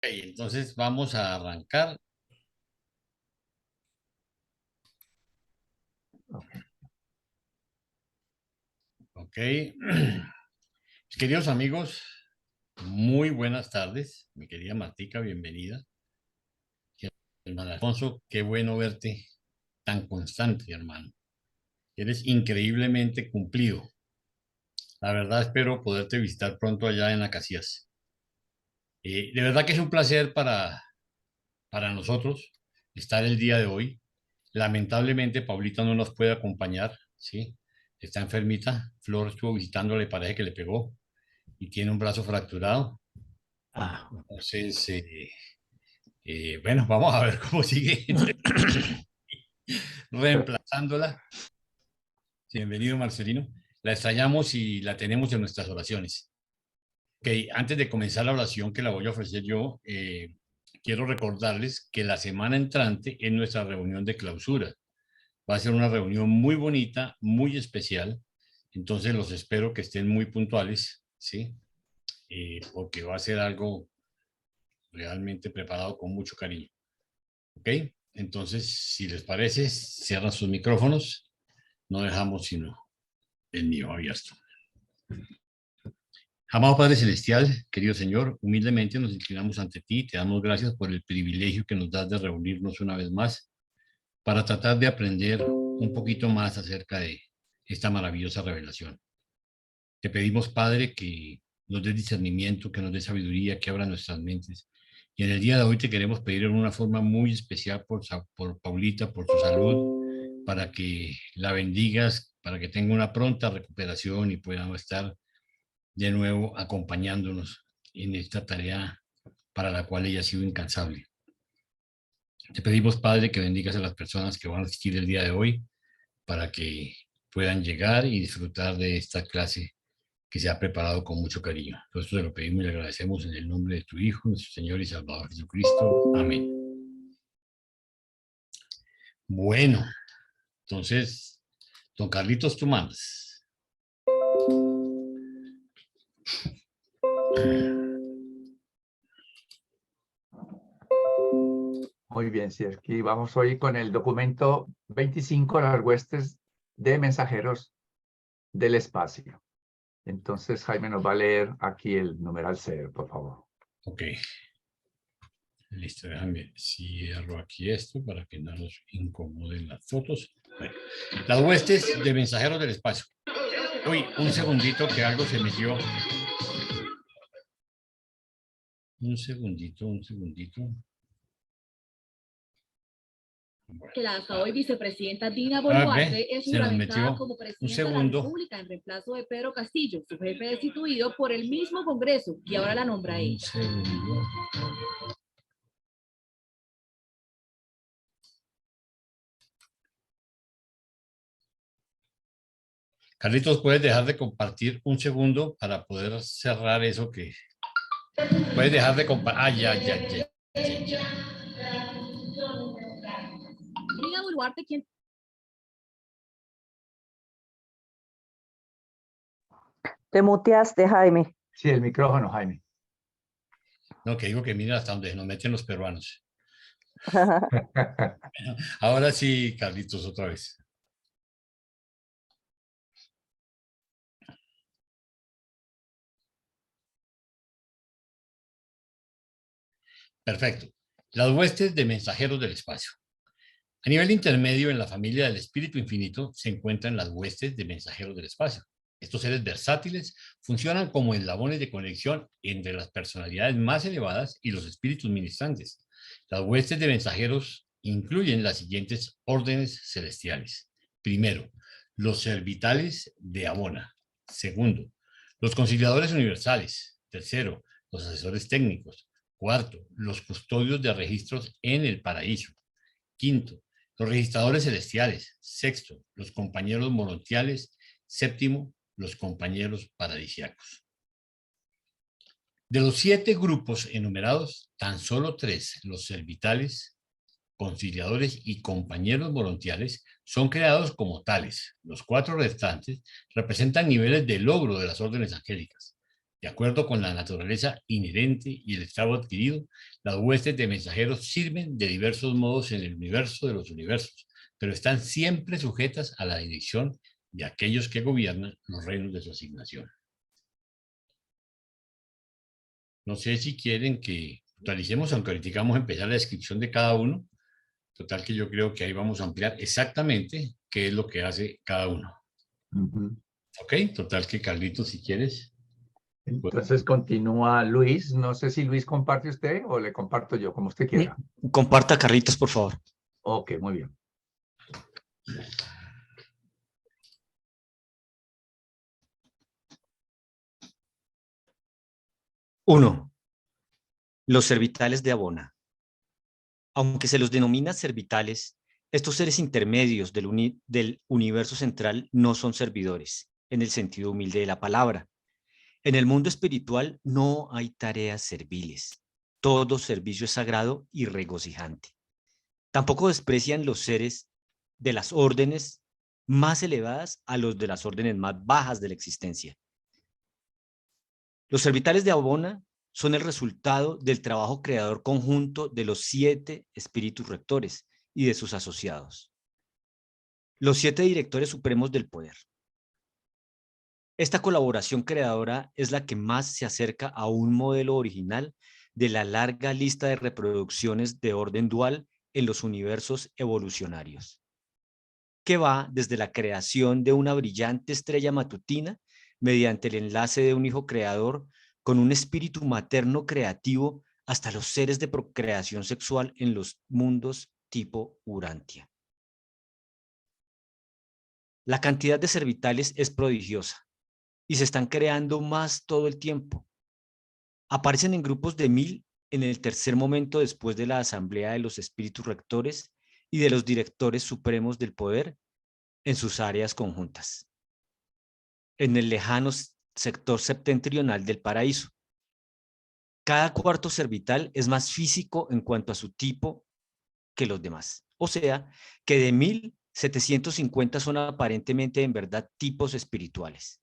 Entonces vamos a arrancar. Ok. Queridos amigos, muy buenas tardes. Mi querida Martica, bienvenida. Hermano Alfonso, qué bueno verte tan constante, hermano. Eres increíblemente cumplido. La verdad, espero poderte visitar pronto allá en Acacias. De verdad que es un placer para nosotros estar el día de hoy. Lamentablemente, Paulita no nos puede acompañar, ¿sí? Está enfermita. Flor estuvo visitándole, parece que le pegó y tiene un brazo fracturado. Ah, Entonces, bueno, vamos a ver cómo sigue reemplazándola. Bienvenido, Marcelino. La extrañamos y la tenemos en nuestras oraciones. Ok, antes de comenzar la oración que la voy a ofrecer yo, quiero recordarles que la semana entrante es nuestra reunión de clausura. Va a ser una reunión muy bonita, muy especial. Entonces los espero que estén muy puntuales, ¿sí? Porque va a ser algo realmente preparado con mucho cariño. ¿Ok? Entonces, si les parece, cierran sus micrófonos. No dejamos sino el mío abierto. Amado Padre Celestial, querido Señor, humildemente nos inclinamos ante ti y te damos gracias por el privilegio que nos das de reunirnos una vez más para tratar de aprender un poquito más acerca de esta maravillosa revelación. Te pedimos, Padre, que nos des discernimiento, que nos des sabiduría, que abra nuestras mentes. Y en el día de hoy te queremos pedir en una forma muy especial por Paulita, por su salud, para que la bendigas, para que tenga una pronta recuperación y pueda estar de nuevo acompañándonos en esta tarea para la cual ella ha sido incansable. Te pedimos, Padre, que bendigas a las personas que van a asistir el día de hoy para que puedan llegar y disfrutar de esta clase que se ha preparado con mucho cariño. Nosotros te lo pedimos y le agradecemos en el nombre de tu Hijo, nuestro Señor y Salvador Jesucristo. Amén. Bueno, entonces, don Carlitos, tú mandas. muy bien, sí, aquí vamos hoy con el documento 25, las huestes de mensajeros del espacio. Entonces, Jaime nos va a leer aquí el numeral 0, por favor. Ok, listo, déjame cierro aquí esto para que no nos incomoden las fotos. Bueno, las huestes de mensajeros del espacio. Uy, un segundito que algo se metió. Un segundito. Bueno, Que la hasta hoy vicepresidenta Dina ve, Boluarte es se nos juramentada metió como un presidenta de la segundo. República en reemplazo de Pedro Castillo, su jefe destituido por el mismo Congreso, y ahora la nombra Un ella. segundo. Carlitos, ¿puedes dejar de compartir un segundo para poder cerrar eso que... Puedes dejar de compartir... Ah, ya. Dina Boluarte, quien Te muteaste, Jaime. Sí, el micrófono, Jaime. No, que digo que mira hasta donde nos meten los peruanos. Ahora sí, Carlitos, otra vez. Perfecto. Las huestes de mensajeros del espacio. A nivel intermedio, en la familia del espíritu infinito, se encuentran las huestes de mensajeros del espacio. Estos seres versátiles funcionan como eslabones de conexión entre las personalidades más elevadas y los espíritus ministrantes. Las huestes de mensajeros incluyen las siguientes órdenes celestiales. Primero, los servitales de Abona. Segundo, los conciliadores universales. Tercero, los asesores técnicos. Cuarto, los custodios de registros en el paraíso. Quinto, los registradores celestiales. Sexto, los compañeros morontiales. Séptimo, los compañeros paradisiacos. De los 7 grupos enumerados, tan solo 3, los servitales, conciliadores y compañeros morontiales, son creados como tales. Los 4 restantes representan niveles de logro de las órdenes angélicas. De acuerdo con la naturaleza inherente y el estado adquirido, las huestes de mensajeros sirven de diversos modos en el universo de los universos, pero están siempre sujetas a la dirección de aquellos que gobiernan los reinos de su asignación. No sé si quieren que actualicemos, aunque ahorita vamos a empezar la descripción de cada uno. Total que yo creo que ahí vamos a ampliar exactamente qué es lo que hace cada uno. Ujú. ¿Ok? Total que Carlitos, si quieres. Entonces continúa Luis. No sé si Luis comparte usted o le comparto yo, como usted quiera. Comparta, Carlitos, por favor. Ok, muy bien. Uno, los cervitales de Abona. Aunque se los denomina cervitales, estos seres intermedios del universo central no son servidores, en el sentido humilde de la palabra. En el mundo espiritual no hay tareas serviles. Todo servicio es sagrado y regocijante. Tampoco desprecian los seres de las órdenes más elevadas a los de las órdenes más bajas de la existencia. Los servitales de Abona son el resultado del trabajo creador conjunto de los 7 espíritus rectores y de sus asociados. Los 7 directores supremos del poder. Esta colaboración creadora es la que más se acerca a un modelo original de la larga lista de reproducciones de orden dual en los universos evolucionarios, que va desde la creación de una brillante estrella matutina mediante el enlace de un hijo creador con un espíritu materno creativo hasta los seres de procreación sexual en los mundos tipo Urantia. La cantidad de cervitales es prodigiosa y se están creando más todo el tiempo. Aparecen en grupos de 1000 en el tercer momento después de la asamblea de los espíritus rectores y de los directores supremos del poder en sus áreas conjuntas, en el lejano sector septentrional del paraíso. Cada cuarto cervital es más físico en cuanto a su tipo que los demás. O sea, que de 1750 son aparentemente en verdad tipos espirituales,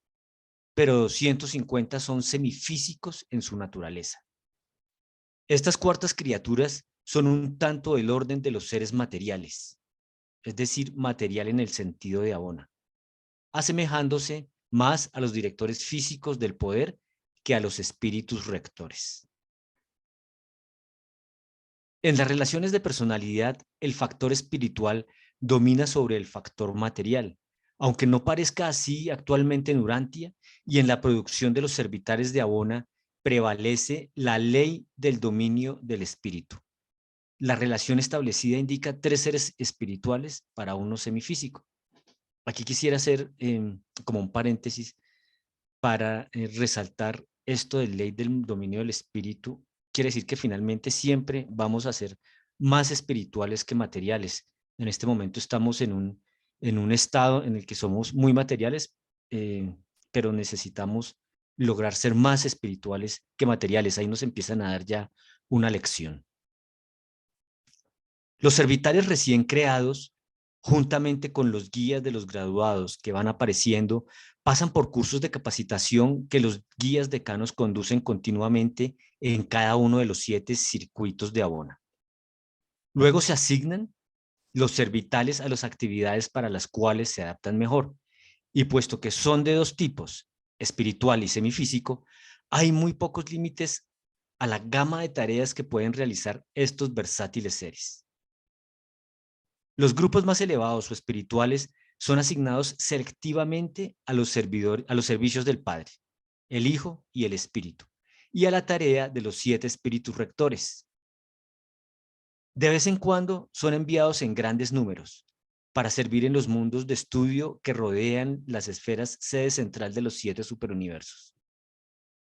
pero 250 son semifísicos en su naturaleza. Estas cuartas criaturas son un tanto del orden de los seres materiales, es decir, material en el sentido de Abona, asemejándose más a los directores físicos del poder que a los espíritus rectores. En las relaciones de personalidad, el factor espiritual domina sobre el factor material, aunque no parezca así actualmente en Urantia, y en la producción de los servitales de Abona prevalece la ley del dominio del espíritu. La relación establecida indica 3 seres espirituales para uno semifísico. Aquí quisiera hacer como un paréntesis para resaltar esto de ley del dominio del espíritu. Quiere decir que finalmente siempre vamos a ser más espirituales que materiales. En este momento estamos en un estado en el que somos muy materiales, pero necesitamos lograr ser más espirituales que materiales. Ahí nos empiezan a dar ya una lección. Los servitales recién creados, juntamente con los guías de los graduados que van apareciendo, pasan por cursos de capacitación que los guías decanos conducen continuamente en cada uno de los 7 circuitos de Abona. Luego se asignan los servitales a las actividades para las cuales se adaptan mejor. Y puesto que son de 2 tipos, espiritual y semifísico, hay muy pocos límites a la gama de tareas que pueden realizar estos versátiles seres. Los grupos más elevados o espirituales son asignados selectivamente a los servicios del Padre, el Hijo y el Espíritu, y a la tarea de los 7 espíritus rectores. De vez en cuando son enviados en grandes números para servir en los mundos de estudio que rodean las esferas sede central de los 7 superuniversos.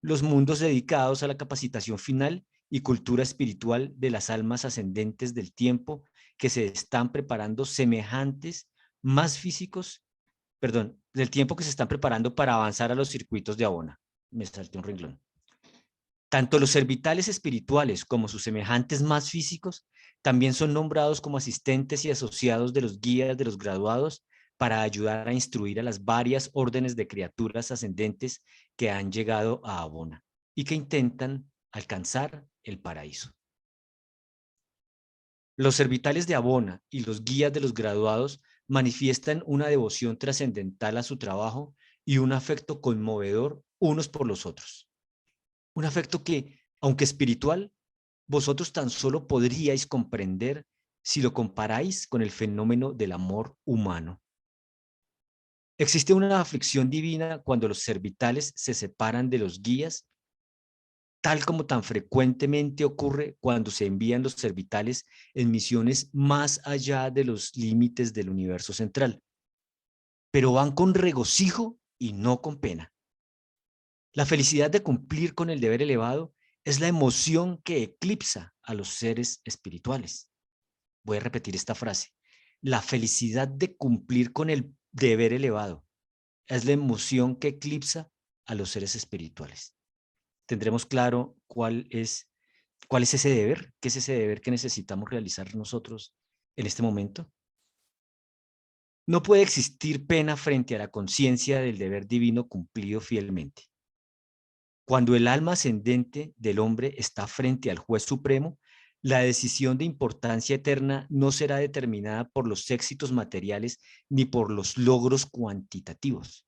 Los mundos dedicados a la capacitación final y cultura espiritual de las almas ascendentes del tiempo que se están preparando semejantes, más físicos, del tiempo que se están preparando para avanzar a los circuitos de Abona. Me salté un renglón. Tanto los servitales espirituales como sus semejantes más físicos también son nombrados como asistentes y asociados de los guías de los graduados para ayudar a instruir a las varias órdenes de criaturas ascendentes que han llegado a Abona y que intentan alcanzar el paraíso. Los servitales de Abona y los guías de los graduados manifiestan una devoción trascendental a su trabajo y un afecto conmovedor unos por los otros. Un afecto que, aunque espiritual, vosotros tan solo podríais comprender si lo comparáis con el fenómeno del amor humano. Existe una aflicción divina cuando los servitales se separan de los guías, tal como tan frecuentemente ocurre cuando se envían los servitales en misiones más allá de los límites del universo central. Pero van con regocijo y no con pena. La felicidad de cumplir con el deber elevado es la emoción que eclipsa a los seres espirituales. Voy a repetir esta frase. La felicidad de cumplir con el deber elevado es la emoción que eclipsa a los seres espirituales. ¿Tendremos claro cuál es ese deber? ¿Qué es ese deber que necesitamos realizar nosotros en este momento? No puede existir pena frente a la conciencia del deber divino cumplido fielmente. Cuando el alma ascendente del hombre está frente al juez supremo, la decisión de importancia eterna no será determinada por los éxitos materiales ni por los logros cuantitativos.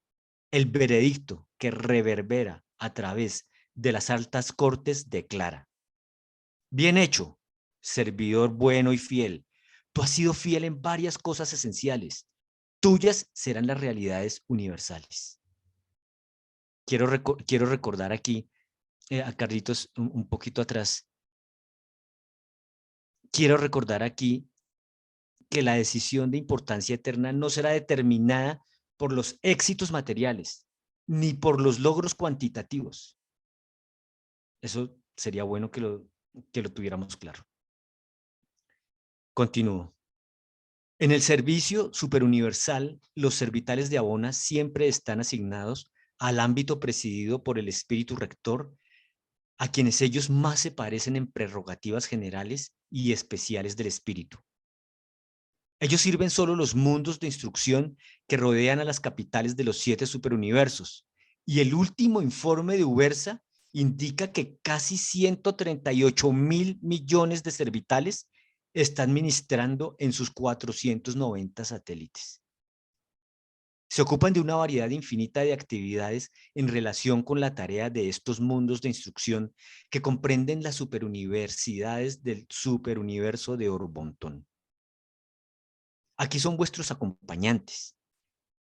El veredicto que reverbera a través de las altas cortes declara: bien hecho, servidor bueno y fiel. Tú has sido fiel en varias cosas esenciales. Tuyas serán las realidades universales. Quiero recordar aquí a Carlitos un poquito atrás. Quiero recordar aquí que la decisión de importancia eterna no será determinada por los éxitos materiales ni por los logros cuantitativos. Eso sería bueno que lo tuviéramos claro. Continúo. En el servicio superuniversal, los servitales de Abona siempre están asignados al ámbito presidido por el espíritu rector, a quienes ellos más se parecen en prerrogativas generales y especiales del espíritu. Ellos sirven solo los mundos de instrucción que rodean a las capitales de los 7 superuniversos, y el último informe de Ubersa indica que casi 138.000 millones de servitales están ministrando en sus 490 satélites. Se ocupan de una variedad infinita de actividades en relación con la tarea de estos mundos de instrucción que comprenden las superuniversidades del superuniverso de Orbontón. Aquí son vuestros acompañantes.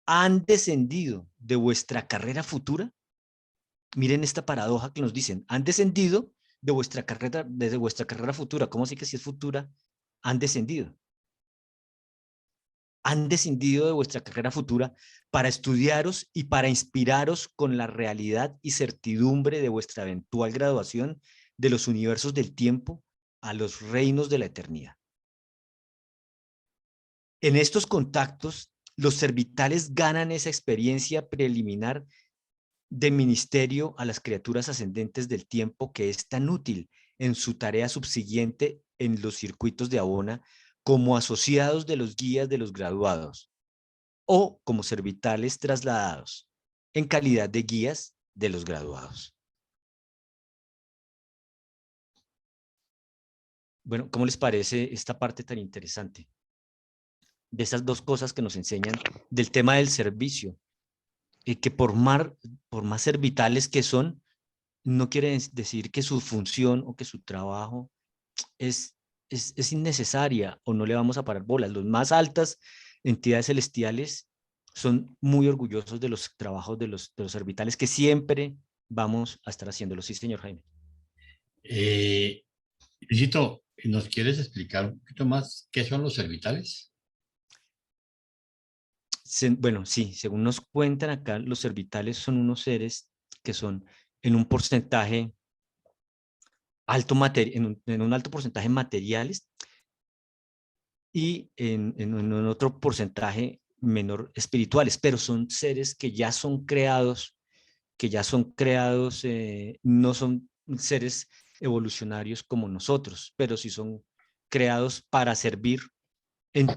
¿Han descendido de vuestra carrera futura? Miren esta paradoja que nos dicen. Han descendido de vuestra carrera futura. ¿Cómo así que si es futura? Han descendido. Han descendido de vuestra carrera futura para estudiaros y para inspiraros con la realidad y certidumbre de vuestra eventual graduación de los universos del tiempo a los reinos de la eternidad. En estos contactos, los servitales ganan esa experiencia preliminar de ministerio a las criaturas ascendentes del tiempo que es tan útil en su tarea subsiguiente en los circuitos de Abona como asociados de los guías de los graduados o como servitales trasladados en calidad de guías de los graduados. Bueno, ¿cómo les parece esta parte tan interesante? De esas dos cosas que nos enseñan del tema del servicio, que por más servitales que son, no quiere decir que su función o que su trabajo es innecesaria o no le vamos a parar bolas. Los más altas entidades celestiales son muy orgullosos de los trabajos de los servitales que siempre vamos a estar haciéndolo. Sí, señor Jaime. Luisito, ¿nos quieres explicar un poquito más qué son los servitales? Bueno, sí, según nos cuentan acá, los servitales son unos seres que son en un porcentaje alto, en un alto porcentaje materiales y en otro porcentaje menor espirituales, pero son seres que ya son creados, no son seres evolucionarios como nosotros, pero sí son creados para servir en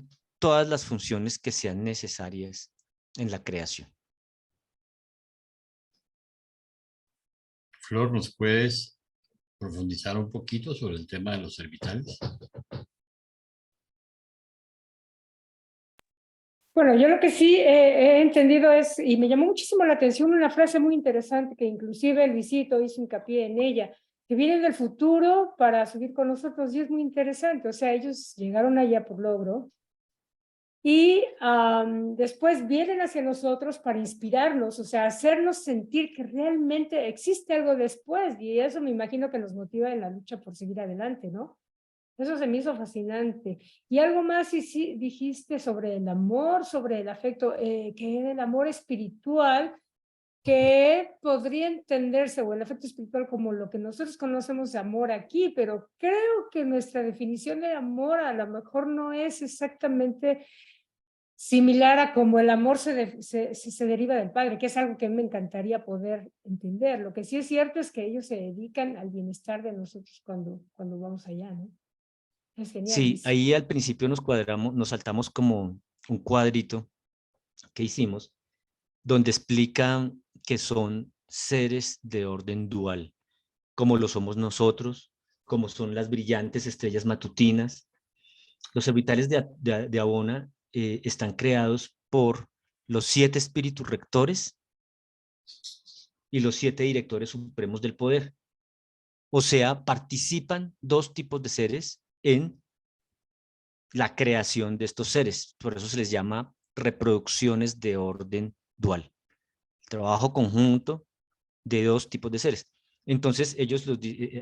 todas las funciones que sean necesarias en la creación. Flor, ¿nos puedes profundizar un poquito sobre el tema de los servitales? Bueno, yo lo que sí he entendido es, y me llamó muchísimo la atención, una frase muy interesante que inclusive Luisito hizo hincapié en ella, que vienen del futuro para subir con nosotros, y es muy interesante. O sea, ellos llegaron allá por logro y después vienen hacia nosotros para inspirarnos, o sea, hacernos sentir que realmente existe algo después, y eso me imagino que nos motiva en la lucha por seguir adelante, ¿no? Eso se me hizo fascinante. Y algo más sí, dijiste sobre el amor, sobre el afecto, que era el amor espiritual, que podría entenderse, o el afecto espiritual, como lo que nosotros conocemos de amor aquí, pero creo que nuestra definición de amor a lo mejor no es exactamente similar a como el amor se deriva del Padre, que es algo que me encantaría poder entender. Lo que sí es cierto es que ellos se dedican al bienestar de nosotros cuando vamos allá, ¿no? Es genial. Sí, ahí al principio nos saltamos como un cuadrito que hicimos, donde explican que son seres de orden dual, como lo somos nosotros, como son las brillantes estrellas matutinas. Los orbitales de Abona están creados por los 7 espíritus rectores y los 7 directores supremos del poder. O sea, participan 2 tipos de seres en la creación de estos seres. Por eso se les llama reproducciones de orden dual. El trabajo conjunto de 2 tipos de seres. Entonces,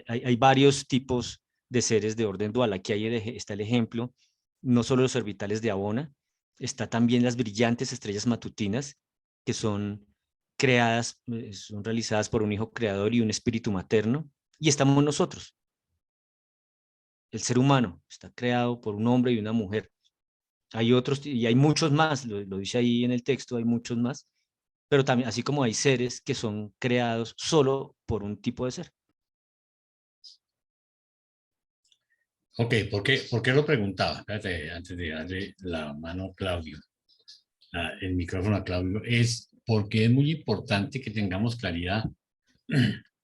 hay varios tipos de seres de orden dual. Aquí está el ejemplo, no solo los orbitales de Abona, está también las brillantes estrellas matutinas, que son creadas, son realizadas por un hijo creador y un espíritu materno, y estamos nosotros. El ser humano está creado por un hombre y una mujer. Hay otros, y hay muchos más, lo dice ahí en el texto, hay muchos más, pero también, así como hay seres que son creados solo por un tipo de ser. Ok, ¿por qué lo preguntaba? Espérate, antes de darle la mano a Claudio, el micrófono a Claudio, es porque es muy importante que tengamos claridad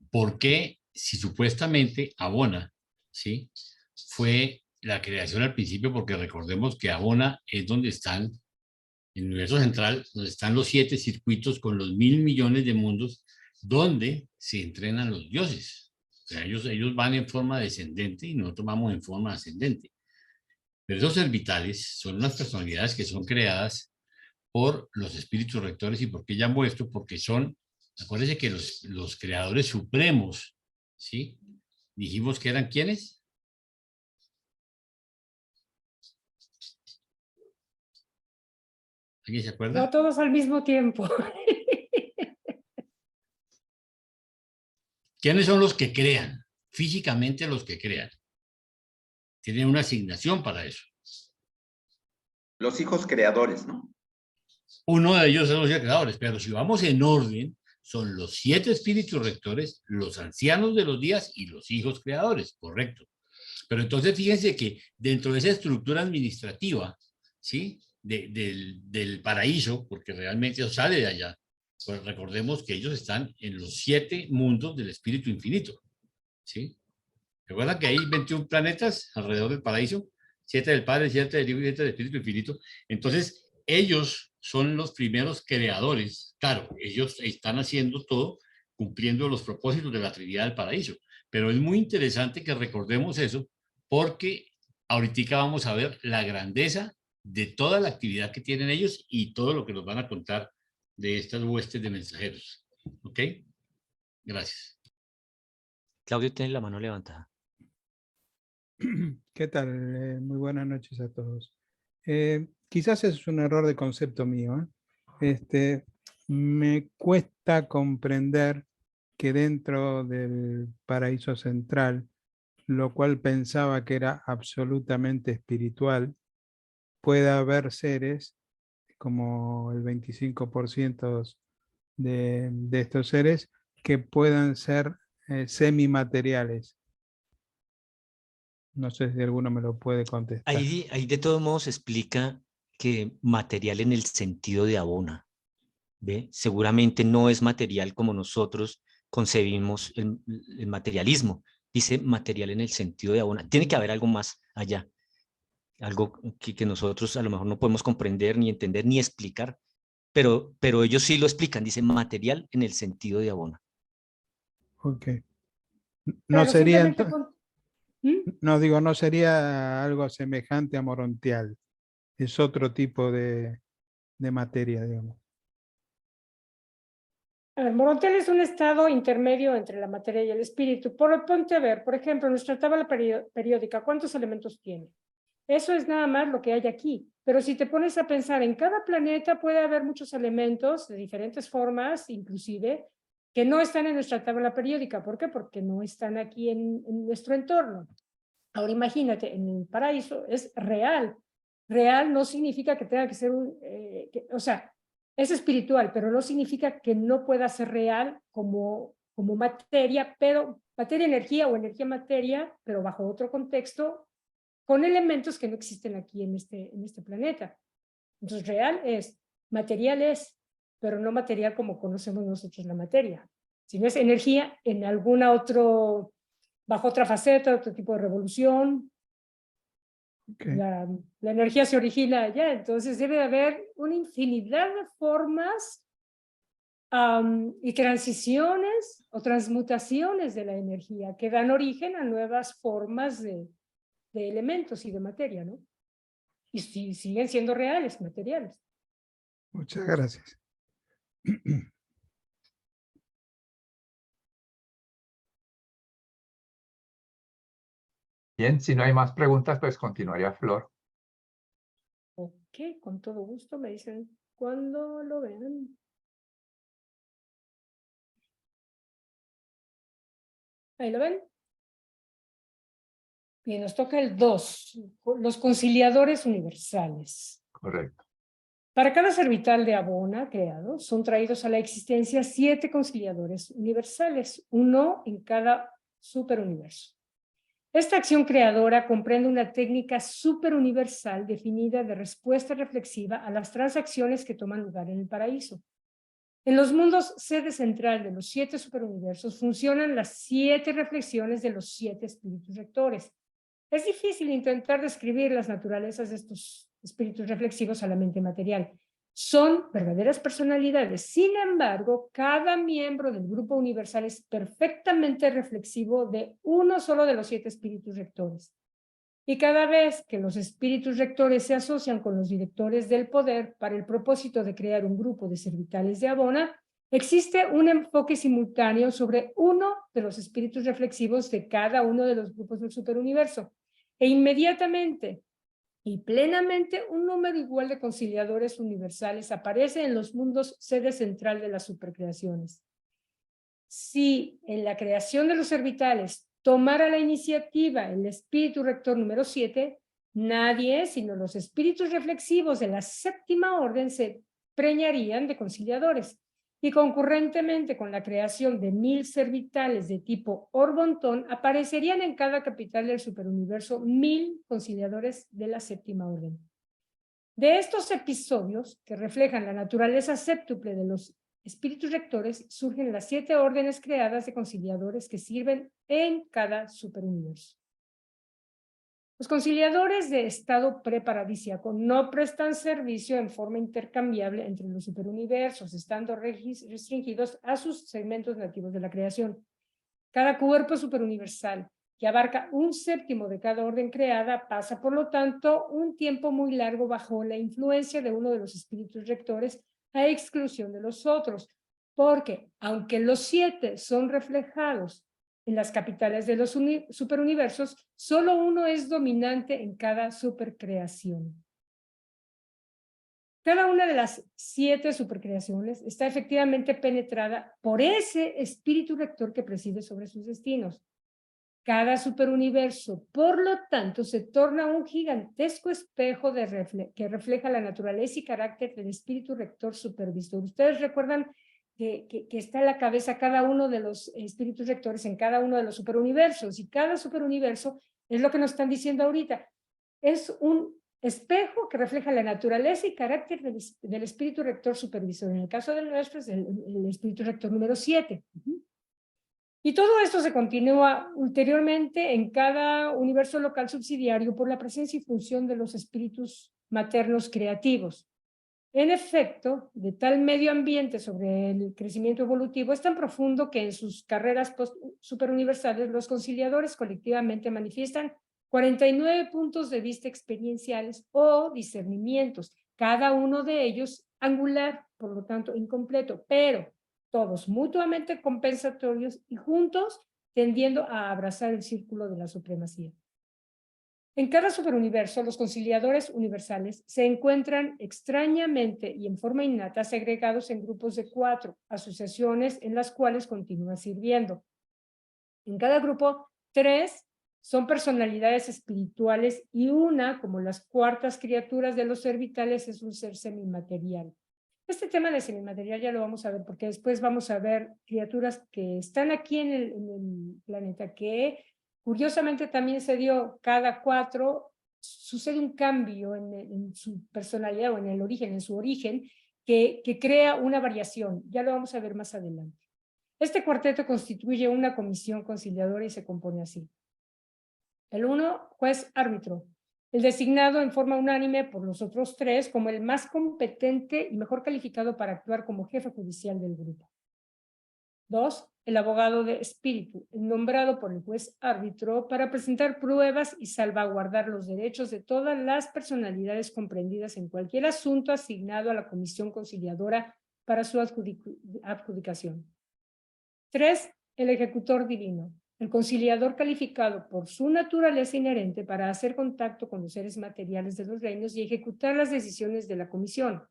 por qué, si supuestamente Abona, ¿sí? Fue la creación al principio, porque recordemos que Abona es donde están, en el universo central, donde están los 7 circuitos con los 1.000 millones de mundos, donde se entrenan los dioses. O sea, ellos van en forma descendente y nosotros vamos en forma ascendente. Pero esos orbitales son unas personalidades que son creadas por los espíritus rectores. ¿Y por qué ya han puesto? Porque son, acuérdense que los creadores supremos, ¿sí? Dijimos que eran ¿quiénes? ¿Alguien se acuerda? No todos al mismo tiempo. ¿Quiénes son los que crean? Físicamente los que crean. Tienen una asignación para eso. Los hijos creadores, ¿no? Uno de ellos son los creadores, pero si vamos en orden, son los 7 espíritus rectores, los ancianos de los días y los hijos creadores, correcto. Pero entonces fíjense que dentro de esa estructura administrativa, ¿sí? Del paraíso, porque realmente eso sale de allá, pues recordemos que ellos están en los 7 mundos del espíritu infinito, ¿sí? ¿Recuerdan que hay 21 planetas alrededor del paraíso? 7 del Padre, 7 del Hijo y 7 del Espíritu Infinito. Entonces, ellos son los primeros creadores. Claro, ellos están haciendo todo cumpliendo los propósitos de la Trinidad del Paraíso. Pero es muy interesante que recordemos eso, porque ahorita vamos a ver la grandeza de toda la actividad que tienen ellos y todo lo que nos van a contar de estas huestes de mensajeros. ¿Ok? Gracias. Claudio tiene la mano levantada. ¿Qué tal? Muy buenas noches a todos. Quizás es un error de concepto mío. Me cuesta comprender que dentro del paraíso central, lo cual pensaba que era absolutamente espiritual, pueda haber seres, como el 25% de estos seres, que puedan ser semimateriales. No sé si alguno me lo puede contestar. Ahí de todos modos explica que material en el sentido de abona. ¿Ve? Seguramente no es material como nosotros concebimos el materialismo. Dice material en el sentido de abona. Tiene que haber algo más allá. Algo que nosotros a lo mejor no podemos comprender, ni entender, ni explicar. Pero ellos sí lo explican. Dice material en el sentido de abona. Ok. No Claro, sería, simplemente no digo, no sería algo semejante a morontial. Es otro tipo de materia, digamos. A ver, Morontial es un estado intermedio entre la materia y el espíritu. Ponte a ver, por ejemplo, nuestra tabla periódica, ¿cuántos elementos tiene? Eso es nada más lo que hay aquí. Pero si te pones a pensar, en cada planeta puede haber muchos elementos de diferentes formas, inclusive, que no están en nuestra tabla periódica. ¿Por qué? Porque no están aquí en nuestro entorno. Ahora imagínate, en el paraíso es real. Real no significa que tenga que ser o sea, es espiritual, pero no significa que no pueda ser real como materia, pero materia, energía o energía, materia, pero bajo otro contexto, con elementos que no existen aquí en este planeta. Entonces, real es, material es, pero no material como conocemos nosotros la materia, sino es energía en alguna bajo otra faceta, otro tipo de revolución. Okay. La energía se origina allá, entonces debe haber una infinidad de formas y transiciones o transmutaciones de la energía que dan origen a nuevas formas de elementos y de materia, ¿no? Y siguen siendo reales, materiales. Muchas gracias. Bien, si no hay más preguntas, pues continuaría Flor. Ok, con todo gusto me dicen cuando lo vean. Ahí lo ven. Bien, nos toca el 2, los conciliadores universales. Correcto. Para cada ser vital de Abona creado, son traídos a la existencia 7 conciliadores universales, uno en cada superuniverso. Esta acción creadora comprende una técnica superuniversal definida de respuesta reflexiva a las transacciones que toman lugar en el paraíso. En los mundos sede central de los 7 superuniversos funcionan las 7 reflexiones de los 7 espíritus rectores. Es difícil intentar describir las naturalezas de estos espíritus reflexivos a la mente material. Son verdaderas personalidades. Sin embargo, cada miembro del grupo universal es perfectamente reflexivo de uno solo de los 7 espíritus rectores. Y cada vez que los espíritus rectores se asocian con los directores del poder para el propósito de crear un grupo de servitales de Abona, existe un enfoque simultáneo sobre uno de los espíritus reflexivos de cada uno de los grupos del superuniverso. E inmediatamente y plenamente un número igual de conciliadores universales aparece en los mundos sede central de las supercreaciones. Si en la creación de los servitales tomara la iniciativa el espíritu rector número 7, nadie, sino los espíritus reflexivos de la séptima orden se preñarían de conciliadores. Y concurrentemente con la creación de 1000 servitales de tipo Orbontón, aparecerían en cada capital del superuniverso 1000 conciliadores de la séptima orden. De estos episodios, que reflejan la naturaleza séptuple de los espíritus rectores, surgen las 7 órdenes creadas de conciliadores que sirven en cada superuniverso. Los conciliadores de estado preparadisíaco no prestan servicio en forma intercambiable entre los superuniversos, estando restringidos a sus segmentos nativos de la creación. Cada cuerpo superuniversal, que abarca un séptimo de cada orden creada, pasa, por lo tanto, un tiempo muy largo bajo la influencia de uno de los espíritus rectores a exclusión de los otros, porque, aunque los 7 son reflejados en las capitales de los superuniversos, solo uno es dominante en cada supercreación. Cada una de las 7 supercreaciones está efectivamente penetrada por ese espíritu rector que preside sobre sus destinos. Cada superuniverso, por lo tanto, se torna un gigantesco espejo que refleja la naturaleza y carácter del espíritu rector supervisor. Ustedes recuerdan que está en la cabeza cada uno de los espíritus rectores en cada uno de los superuniversos, y cada superuniverso es lo que nos están diciendo ahorita. Es un espejo que refleja la naturaleza y carácter del espíritu rector supervisor. En el caso del nuestro es el espíritu rector número 7. Y todo esto se continúa ulteriormente en cada universo local subsidiario por la presencia y función de los espíritus maternos creativos. En efecto, de tal medio ambiente sobre el crecimiento evolutivo es tan profundo que en sus carreras superuniversales los conciliadores colectivamente manifiestan 49 puntos de vista experienciales o discernimientos, cada uno de ellos angular, por lo tanto incompleto, pero todos mutuamente compensatorios y juntos tendiendo a abrazar el círculo de la supremacía. En cada superuniverso, los conciliadores universales se encuentran extrañamente y en forma innata segregados en grupos de 4, asociaciones en las cuales continúan sirviendo. En cada grupo, 3 son personalidades espirituales y una, como las cuartas criaturas de los ser vitales, es un ser semimaterial. Este tema de semimaterial ya lo vamos a ver porque después vamos a ver criaturas que están aquí en el planeta que curiosamente también se dio cada 4, sucede un cambio en su personalidad o en el origen, en su origen, que crea una variación. Ya lo vamos a ver más adelante. Este cuarteto constituye una comisión conciliadora y se compone así. El 1, juez árbitro. El designado en forma unánime por los otros 3 como el más competente y mejor calificado para actuar como jefe judicial del grupo. 2, el abogado de espíritu, nombrado por el juez árbitro para presentar pruebas y salvaguardar los derechos de todas las personalidades comprendidas en cualquier asunto asignado a la comisión conciliadora para su adjudicación. 3, el ejecutor divino, el conciliador calificado por su naturaleza inherente para hacer contacto con los seres materiales de los reinos y ejecutar las decisiones de la comisión.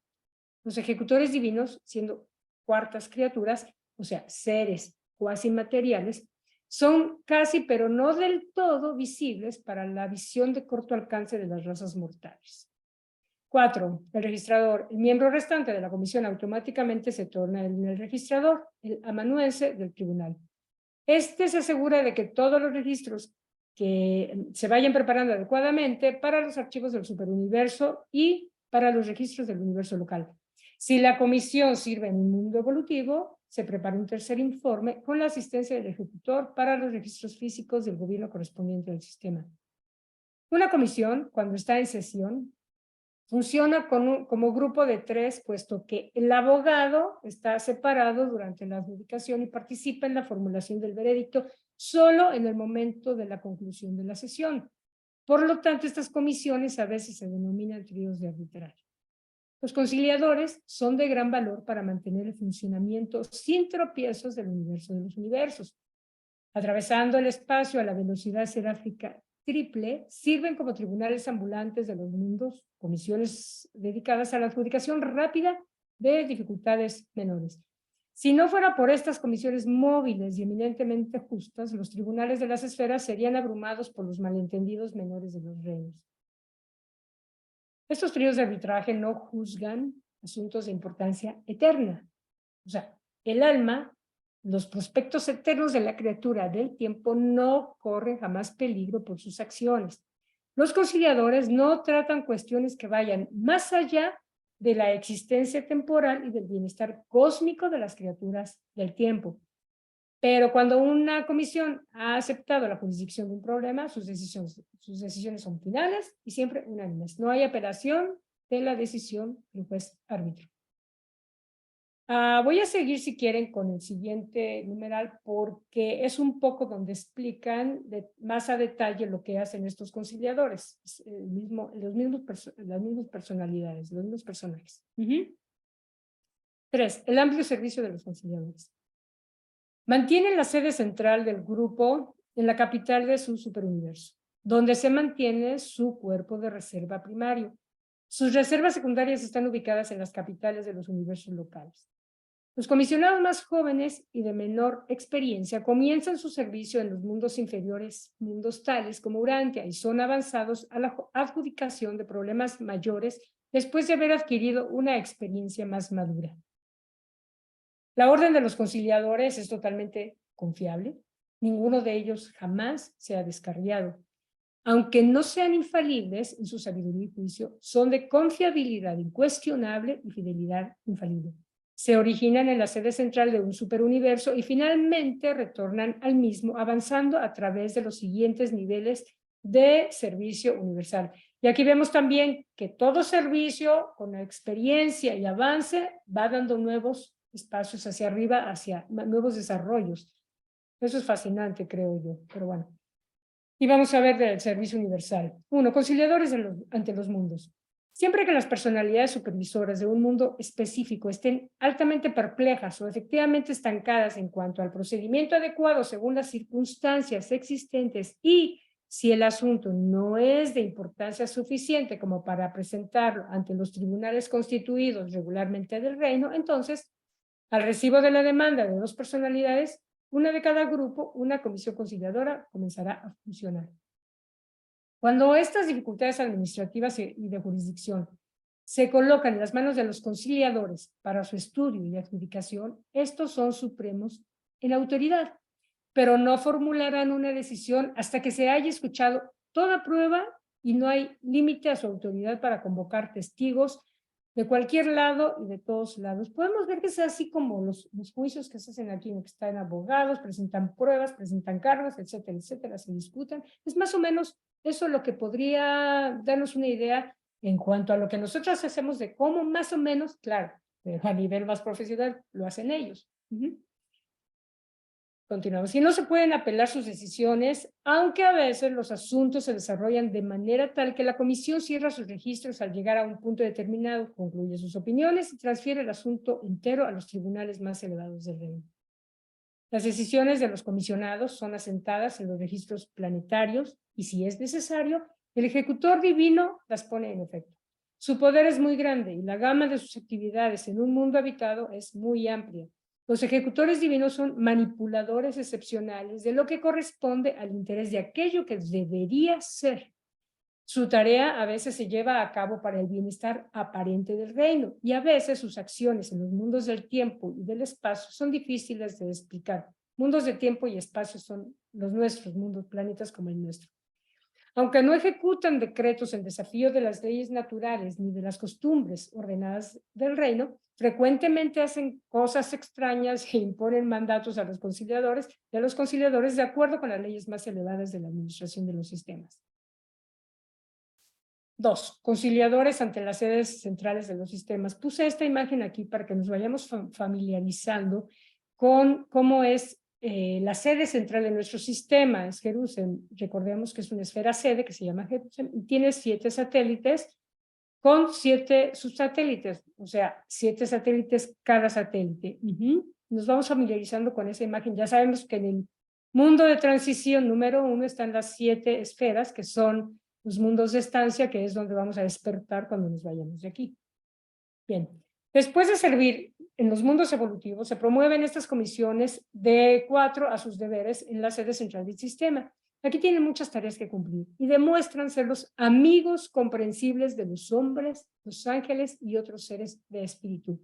Los ejecutores divinos, siendo cuartas criaturas, o sea, seres cuasi materiales, son casi, pero no del todo, visibles para la visión de corto alcance de las razas mortales. 4, el registrador. El miembro restante de la comisión automáticamente se torna en el registrador, el amanuense del tribunal. Este se asegura de que todos los registros que se vayan preparando adecuadamente para los archivos del superuniverso y para los registros del universo local. Si la comisión sirve en un mundo evolutivo, se prepara un tercer informe con la asistencia del ejecutor para los registros físicos del gobierno correspondiente del sistema. Una comisión, cuando está en sesión, funciona como grupo de 3, puesto que el abogado está separado durante la adjudicación y participa en la formulación del veredicto solo en el momento de la conclusión de la sesión. Por lo tanto, estas comisiones a veces se denominan tríos de arbitraje. Los conciliadores son de gran valor para mantener el funcionamiento sin tropiezos del universo de los universos. Atravesando el espacio a la velocidad seráfica triple, sirven como tribunales ambulantes de los mundos, comisiones dedicadas a la adjudicación rápida de dificultades menores. Si no fuera por estas comisiones móviles y eminentemente justas, los tribunales de las esferas serían abrumados por los malentendidos menores de los reinos. Estos tríos de arbitraje no juzgan asuntos de importancia eterna. O sea, el alma, los prospectos eternos de la criatura del tiempo no corren jamás peligro por sus acciones. Los conciliadores no tratan cuestiones que vayan más allá de la existencia temporal y del bienestar cósmico de las criaturas del tiempo. Pero cuando una comisión ha aceptado la jurisdicción de un problema, sus decisiones son finales y siempre unánimes. No hay apelación de la decisión del juez árbitro. Voy a seguir, si quieren, con el siguiente numeral porque es un poco donde explican más a detalle lo que hacen estos conciliadores, las mismas personalidades, los mismos personajes. 3, el amplio servicio de los conciliadores. Mantienen la sede central del grupo en la capital de su superuniverso, donde se mantiene su cuerpo de reserva primario. Sus reservas secundarias están ubicadas en las capitales de los universos locales. Los comisionados más jóvenes y de menor experiencia comienzan su servicio en los mundos inferiores, mundos tales como Urantia, y son avanzados a la adjudicación de problemas mayores después de haber adquirido una experiencia más madura. La orden de los conciliadores es totalmente confiable. Ninguno de ellos jamás se ha descarriado. aunque no sean infalibles en su sabiduría y juicio, son de confiabilidad incuestionable y fidelidad infalible. Se originan en la sede central de un superuniverso y finalmente retornan al mismo, avanzando a través de los siguientes niveles de servicio universal. Y aquí vemos también que todo servicio, con la experiencia y avance, va dando nuevos espacios hacia arriba, hacia nuevos desarrollos. Eso es fascinante, creo yo, pero bueno. Y vamos a ver del servicio universal. 1. Conciliadores ante los mundos. Siempre que las personalidades supervisoras de un mundo específico estén altamente perplejas o efectivamente estancadas en cuanto al procedimiento adecuado según las circunstancias existentes y si el asunto no es de importancia suficiente como para presentarlo ante los tribunales constituidos regularmente del reino, entonces, al recibo de la demanda de 2 personalidades, una de cada grupo, una comisión conciliadora comenzará a funcionar. Cuando estas dificultades administrativas y de jurisdicción se colocan en las manos de los conciliadores para su estudio y adjudicación, estos son supremos en autoridad, pero no formularán una decisión hasta que se haya escuchado toda prueba y no hay límite a su autoridad para convocar testigos de cualquier lado y de todos lados. Podemos ver que es así como los juicios que se hacen aquí, en que están abogados, presentan pruebas, presentan cargos, etcétera, etcétera, se discutan. Es más o menos eso lo que podría darnos una idea en cuanto a lo que nosotros hacemos de cómo más o menos, claro, a nivel más profesional lo hacen ellos. Continuamos. Si no se pueden apelar sus decisiones, aunque a veces los asuntos se desarrollan de manera tal que la comisión cierra sus registros al llegar a un punto determinado, concluye sus opiniones y transfiere el asunto entero a los tribunales más elevados del reino. Las decisiones de los comisionados son asentadas en los registros planetarios y, si es necesario, el ejecutor divino las pone en efecto. Su poder es muy grande y la gama de sus actividades en un mundo habitado es muy amplia. Los ejecutores divinos son manipuladores excepcionales de lo que corresponde al interés de aquello que debería ser. Su tarea a veces se lleva a cabo para el bienestar aparente del reino y a veces sus acciones en los mundos del tiempo y del espacio son difíciles de explicar. Mundos de tiempo y espacio son los nuestros mundos, planetas como el nuestro. Aunque no ejecutan decretos en desafío de las leyes naturales ni de las costumbres ordenadas del reino, frecuentemente hacen cosas extrañas e imponen mandatos a los conciliadores y a los conciliadores de acuerdo con las leyes más elevadas de la administración de los sistemas. 2. Conciliadores ante las sedes centrales de los sistemas. Puse esta imagen aquí para que nos vayamos familiarizando con cómo es la sede central de nuestro sistema. Es Jerusalén. Recordemos que es una esfera sede que se llama Jerusalén y tiene 7 satélites con 7 subsatélites, o sea, 7 satélites cada satélite. Nos vamos familiarizando con esa imagen. Ya sabemos que en el mundo de transición número 1 están las 7 esferas, que son los mundos de estancia, que es donde vamos a despertar cuando nos vayamos de aquí. Bien, después de servir en los mundos evolutivos, se promueven estas comisiones de 4 a sus deberes en la sede central del sistema. Aquí tienen muchas tareas que cumplir y demuestran ser los amigos comprensibles de los hombres, los ángeles y otros seres de espíritu.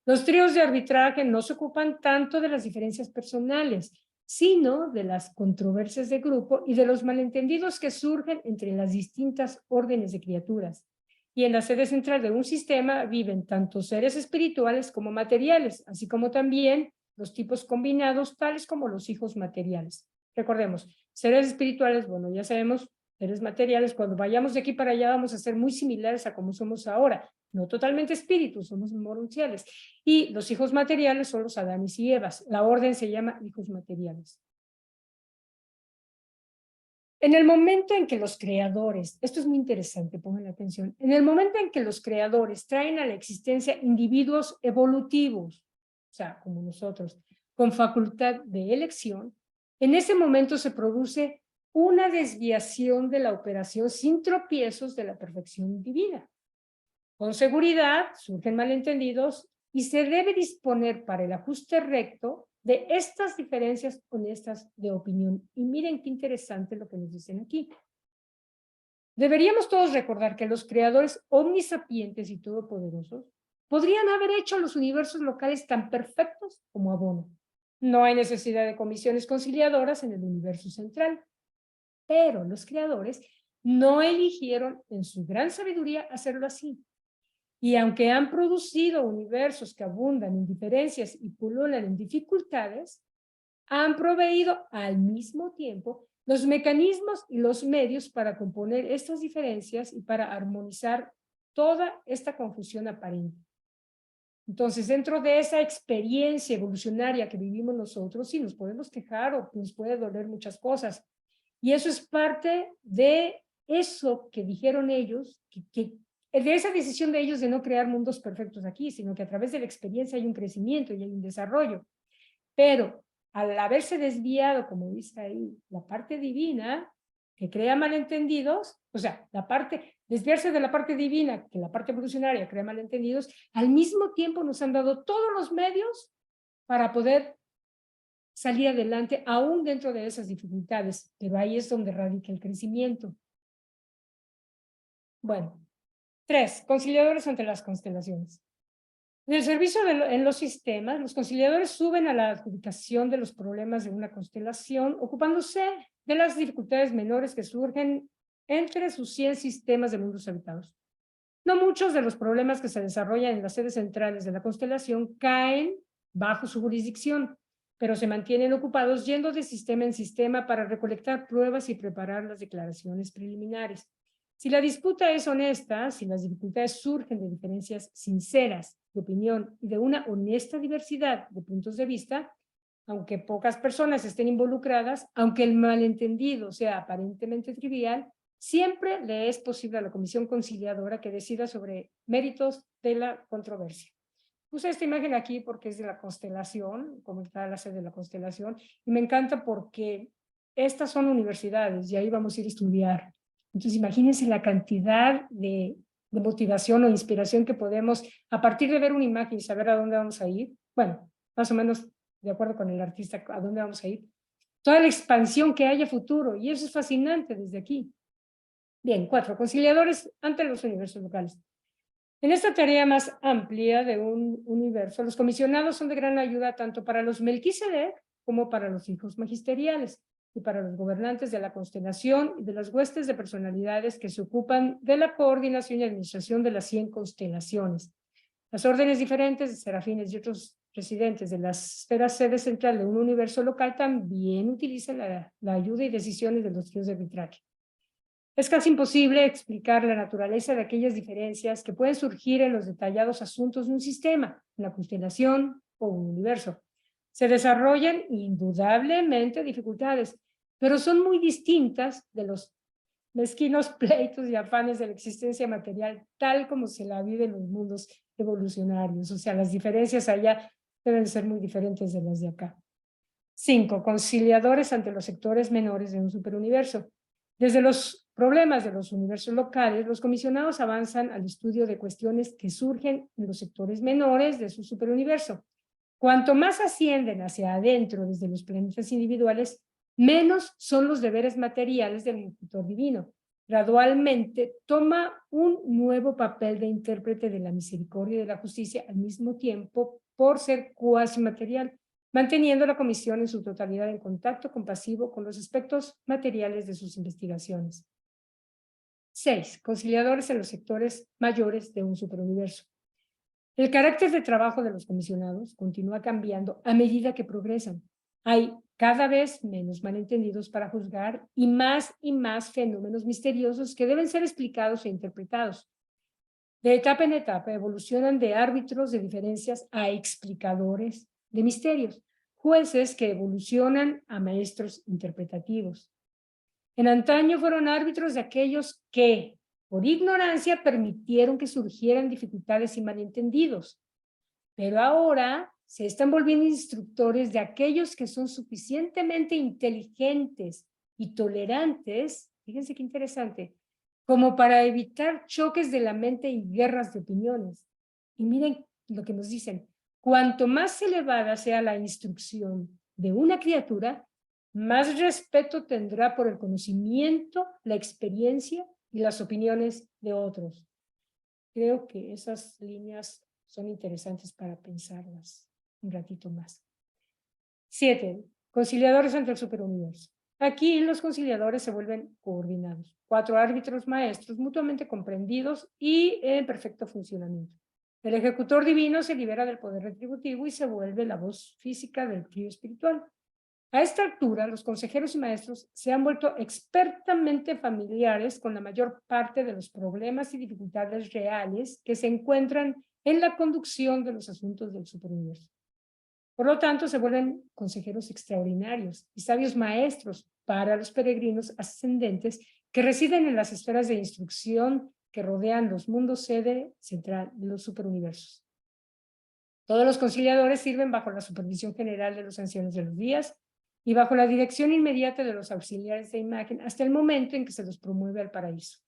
Los tríos de arbitraje no se ocupan tanto de las diferencias personales, sino de las controversias de grupo y de los malentendidos que surgen entre las distintas órdenes de criaturas. Y en la sede central de un sistema viven tanto seres espirituales como materiales, así como también los tipos combinados, tales como los hijos materiales. Recordemos, seres espirituales, bueno, ya sabemos, seres materiales, cuando vayamos de aquí para allá vamos a ser muy similares a como somos ahora, no totalmente espíritus, somos morunciales. Y los hijos materiales son los Adanes y Evas, la orden se llama hijos materiales. En el momento en que los creadores, esto es muy interesante, pongan atención, en el momento en que los creadores traen a la existencia individuos evolutivos, o sea, como nosotros, con facultad de elección, en ese momento se produce una desviación de la operación sin tropiezos de la perfección divina. Con seguridad surgen malentendidos y se debe disponer para el ajuste recto de estas diferencias honestas de opinión. Y miren qué interesante lo que nos dicen aquí. Deberíamos todos recordar que los creadores omnisapientes y todopoderosos podrían haber hecho los universos locales tan perfectos como abono. No hay necesidad de comisiones conciliadoras en el universo central. Pero los creadores no eligieron en su gran sabiduría hacerlo así. Y aunque han producido universos que abundan en diferencias y pululan en dificultades, han proveído al mismo tiempo los mecanismos y los medios para componer estas diferencias y para armonizar toda esta confusión aparente. Entonces, dentro de esa experiencia evolucionaria que vivimos nosotros, sí nos podemos quejar o nos puede doler muchas cosas. Y eso es parte de eso que dijeron ellos, de esa decisión de ellos de no crear mundos perfectos aquí, sino que a través de la experiencia hay un crecimiento y hay un desarrollo. Pero al haberse desviado, como dice ahí, la parte divina, que crea malentendidos, o sea, desviarse de la parte divina, que la parte evolucionaria crea malentendidos, al mismo tiempo nos han dado todos los medios para poder salir adelante, aún dentro de esas dificultades, pero ahí es donde radica el crecimiento. Bueno, 3, conciliadores ante las constelaciones. En el servicio en los sistemas, los conciliadores suben a la adjudicación de los problemas de una constelación, ocupándose de las dificultades menores que surgen entre sus 100 sistemas de mundos habitados. No muchos de los problemas que se desarrollan en las sedes centrales de la constelación caen bajo su jurisdicción, pero se mantienen ocupados yendo de sistema en sistema para recolectar pruebas y preparar las declaraciones preliminares. Si la disputa es honesta, si las dificultades surgen de diferencias sinceras de opinión y de una honesta diversidad de puntos de vista, aunque pocas personas estén involucradas, aunque el malentendido sea aparentemente trivial, siempre le es posible a la comisión conciliadora que decida sobre méritos de la controversia. Puse esta imagen aquí porque es de la constelación, como está la sede de la constelación, y me encanta porque estas son universidades y ahí vamos a ir a estudiar. Entonces, imagínense la cantidad de motivación o inspiración que podemos, a partir de ver una imagen y saber a dónde vamos a ir, bueno, más o menos de acuerdo con el artista, a dónde vamos a ir, toda la expansión que haya futuro, y eso es fascinante desde aquí. Bien, 4, conciliadores ante los universos locales. En esta tarea más amplia de un universo, los comisionados son de gran ayuda tanto para los Melquisedec como para los hijos magisteriales y para los gobernantes de la constelación y de las huestes de personalidades que se ocupan de la coordinación y administración de las 100 constelaciones. Las órdenes diferentes de serafines y otros residentes de las esferas sede central de un universo local también utilizan la ayuda y decisiones de los tíos de Vitraque. Es casi imposible explicar la naturaleza de aquellas diferencias que pueden surgir en los detallados asuntos de un sistema, una constelación o un universo. Se desarrollan indudablemente dificultades, pero son muy distintas de los mezquinos pleitos y afanes de la existencia material, tal como se la vive en los mundos evolucionarios. O sea, las diferencias allá deben ser muy diferentes de las de acá. 5. Conciliadores ante los sectores menores de un superuniverso. Desde los problemas de los universos locales, los comisionados avanzan al estudio de cuestiones que surgen en los sectores menores de su superuniverso. Cuanto más ascienden hacia adentro desde los planetas individuales, menos son los deberes materiales del locutor divino. Gradualmente toma un nuevo papel de intérprete de la misericordia y de la justicia al mismo tiempo por ser cuasi material, manteniendo la comisión en su totalidad en contacto compasivo con los aspectos materiales de sus investigaciones. 6. Conciliadores en los sectores mayores de un superuniverso. El carácter de trabajo de los comisionados continúa cambiando a medida que progresan. Hay cada vez menos malentendidos para juzgar y más fenómenos misteriosos que deben ser explicados e interpretados. De etapa en etapa evolucionan de árbitros de diferencias a explicadores de misterios, jueces que evolucionan a maestros interpretativos. En antaño fueron árbitros de aquellos que, por ignorancia, permitieron que surgieran dificultades y malentendidos. Pero ahora se están volviendo instructores de aquellos que son suficientemente inteligentes y tolerantes, fíjense qué interesante, como para evitar choques de la mente y guerras de opiniones. Y miren lo que nos dicen, cuanto más elevada sea la instrucción de una criatura, más respeto tendrá por el conocimiento, la experiencia y las opiniones de otros. Creo que esas líneas son interesantes para pensarlas un ratito más. 7. Conciliadores ante el superuniverso. Aquí los conciliadores se vuelven coordinados. 4 árbitros maestros mutuamente comprendidos y en perfecto funcionamiento. El ejecutor divino se libera del poder retributivo y se vuelve la voz física del trío espiritual. A esta altura, los consejeros y maestros se han vuelto expertamente familiares con la mayor parte de los problemas y dificultades reales que se encuentran en la conducción de los asuntos del superuniverso. Por lo tanto, se vuelven consejeros extraordinarios y sabios maestros para los peregrinos ascendentes que residen en las esferas de instrucción que rodean los mundos sede central de los superuniversos. Todos los conciliadores sirven bajo la supervisión general de los ancianos de los días y bajo la dirección inmediata de los auxiliares de imagen hasta el momento en que se los promueve al paraíso.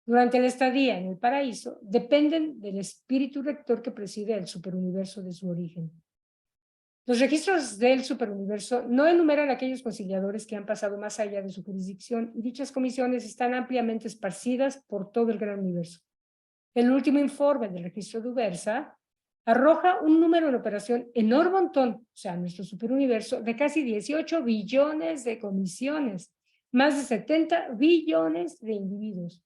Durante la estadía en el paraíso, dependen del espíritu rector que preside el superuniverso de su origen. Los registros del superuniverso no enumeran aquellos conciliadores que han pasado más allá de su jurisdicción y dichas comisiones están ampliamente esparcidas por todo el gran universo. El último informe del registro de Ubersa arroja un número en operación en Orbontón, o sea, nuestro superuniverso, de casi 18 billones de comisiones, más de 70 billones de individuos.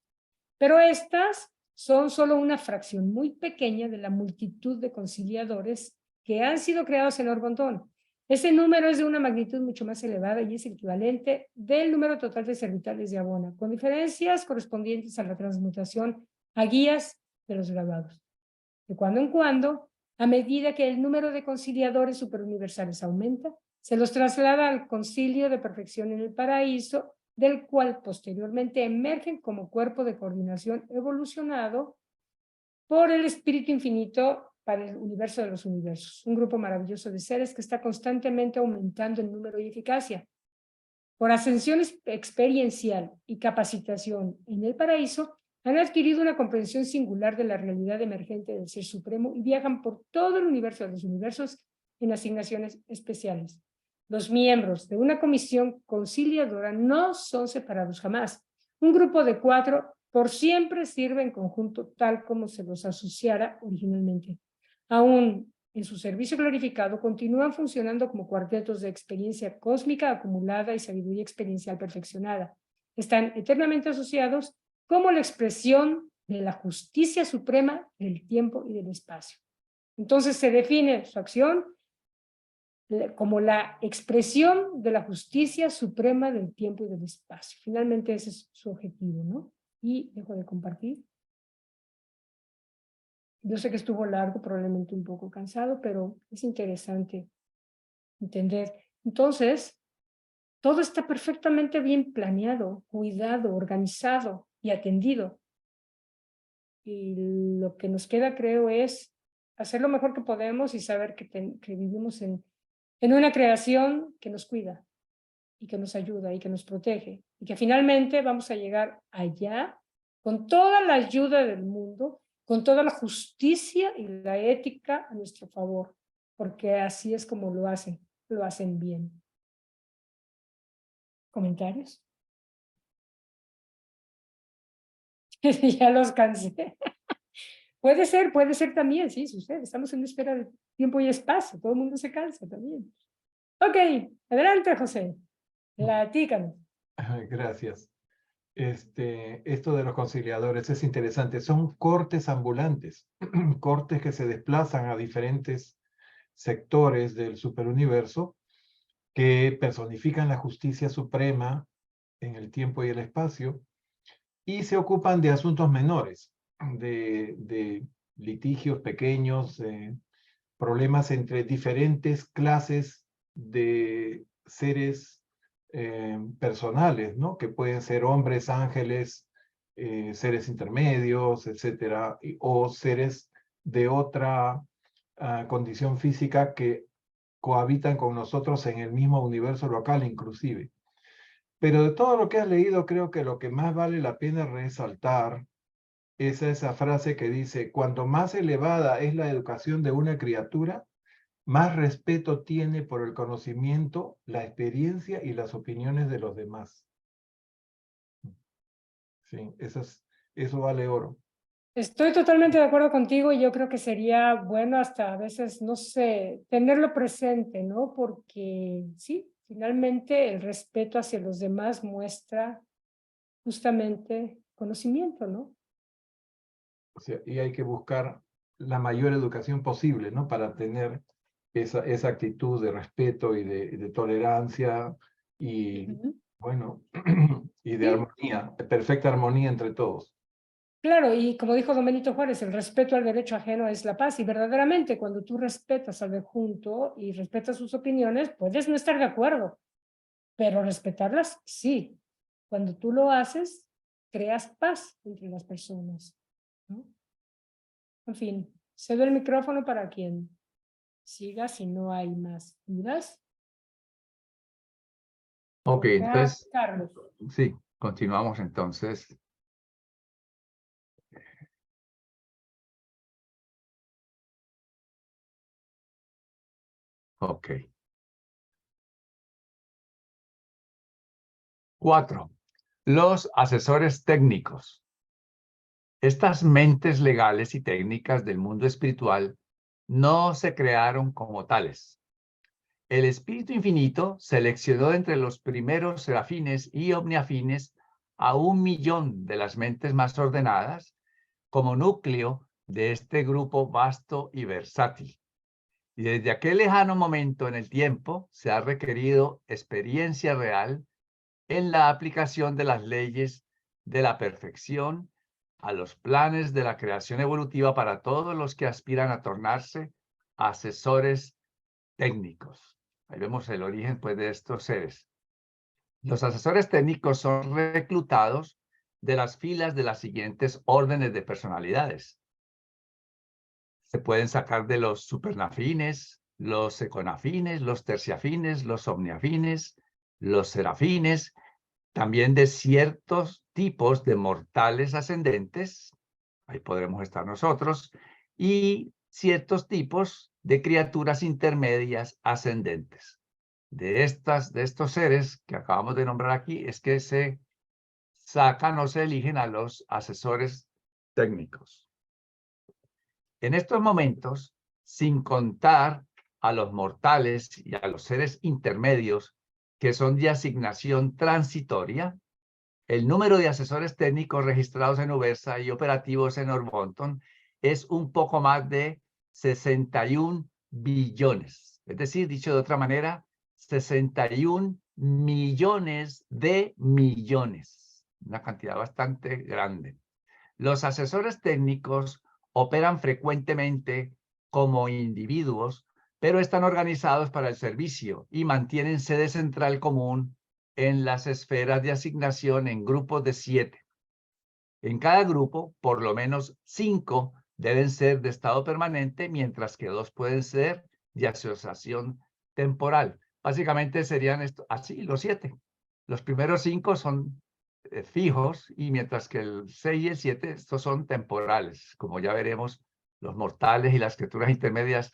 Pero estas son solo una fracción muy pequeña de la multitud de conciliadores que han sido creados en Orbontón. Ese número es de una magnitud mucho más elevada y es el equivalente del número total de servitales de Abona, con diferencias correspondientes a la transmutación a guías de los graduados. De cuando en cuando, a medida que el número de conciliadores superuniversales aumenta, se los traslada al concilio de perfección en el paraíso, del cual posteriormente emergen como cuerpo de coordinación evolucionado por el espíritu infinito para el universo de los universos, un grupo maravilloso de seres que está constantemente aumentando en número y eficacia. Por ascensión experiencial y capacitación en el paraíso, han adquirido una comprensión singular de la realidad emergente del Ser Supremo y viajan por todo el universo de los universos en asignaciones especiales. Los miembros de una comisión conciliadora no son separados jamás. Un grupo de 4 por siempre sirve en conjunto tal como se los asociara originalmente. Aún en su servicio glorificado, continúan funcionando como cuartetos de experiencia cósmica acumulada y sabiduría experiencial perfeccionada. Están eternamente asociados como la expresión de la justicia suprema del tiempo y del espacio. Entonces se define su acción como la expresión de la justicia suprema del tiempo y del espacio. Finalmente ese es su objetivo, ¿no? Y dejo de compartir. Yo sé que estuvo largo, probablemente un poco cansado, pero es interesante entender. Entonces, todo está perfectamente bien planeado, cuidado, organizado y atendido. Y lo que nos queda, creo, es hacer lo mejor que podemos y saber que vivimos en una creación que nos cuida y que nos ayuda y que nos protege. Y que finalmente vamos a llegar allá con toda la ayuda del mundo, con toda la justicia y la ética a nuestro favor, porque así es como lo hacen bien. ¿Comentarios? Ya los cansé. Puede ser también, sí, sucede. Estamos en espera de tiempo y espacio, todo el mundo se cansa también. Ok, adelante, José. Platícanos. Gracias. Esto de los conciliadores es interesante. Son cortes ambulantes, cortes que se desplazan a diferentes sectores del superuniverso que personifican la justicia suprema en el tiempo y el espacio y se ocupan de asuntos menores, de litigios pequeños, problemas entre diferentes clases de seres personales, ¿no? Que pueden ser hombres, ángeles, seres intermedios, etcétera, o seres de otra condición física que cohabitan con nosotros en el mismo universo local inclusive. Pero de todo lo que has leído, creo que lo que más vale la pena resaltar es esa frase que dice: cuanto más elevada es la educación de una criatura, más respeto tiene por el conocimiento, la experiencia y las opiniones de los demás. Sí, eso vale oro. Estoy totalmente de acuerdo contigo y yo creo que sería bueno hasta a veces, no sé, tenerlo presente, ¿no? Porque sí, Finalmente, el respeto hacia los demás muestra justamente conocimiento, ¿no? O sea, y hay que buscar la mayor educación posible, ¿no? Para tener esa actitud de respeto y de tolerancia y, Ujú. bueno, y de Sí. armonía, de perfecta armonía entre todos. Claro, y como dijo don Benito Juárez, el respeto al derecho ajeno es la paz. Y verdaderamente, cuando tú respetas al de junto y respetas sus opiniones, puedes no estar de acuerdo, pero respetarlas sí. Cuando tú lo haces, creas paz entre las personas, ¿no? En fin, cedo el micrófono para quien siga si no hay más dudas. Ok, entonces, Carlos. sí, continuamos entonces. Ok. 4. Los asesores técnicos. Estas mentes legales y técnicas del mundo espiritual no se crearon como tales. El Espíritu Infinito seleccionó entre los primeros serafines y omniafines a 1.000.000 de las mentes más ordenadas como núcleo de este grupo vasto y versátil. Y desde aquel lejano momento en el tiempo se ha requerido experiencia real en la aplicación de las leyes de la perfección a los planes de la creación evolutiva para todos los que aspiran a tornarse asesores técnicos. Ahí vemos el origen, pues, de estos seres. Los asesores técnicos son reclutados de las filas de las siguientes órdenes de personalidades. Se pueden sacar de los supernafines, los econafines, los terciafines, los omniafines, los serafines, también de ciertos tipos de mortales ascendentes, ahí podremos estar nosotros, y ciertos tipos de criaturas intermedias ascendentes. De estos seres que acabamos de nombrar aquí es que se sacan o se eligen a los asesores técnicos. En estos momentos, sin contar a los mortales y a los seres intermedios que son de asignación transitoria, el número de asesores técnicos registrados en UBERSA y operativos en Orbonton es un poco más de 61 billones. Es decir, dicho de otra manera, 61 millones de millones. Una cantidad bastante grande. Los asesores técnicos operan frecuentemente como individuos, pero están organizados para el servicio y mantienen sede central común en las esferas de asignación en grupos de 7. En cada grupo, por lo menos 5 deben ser de estado permanente, mientras que 2 pueden ser de asociación temporal. Básicamente serían así los 7. Los primeros 5 son fijos, y mientras que el 6 y el 7, estos son temporales. Como ya veremos, los mortales y las criaturas intermedias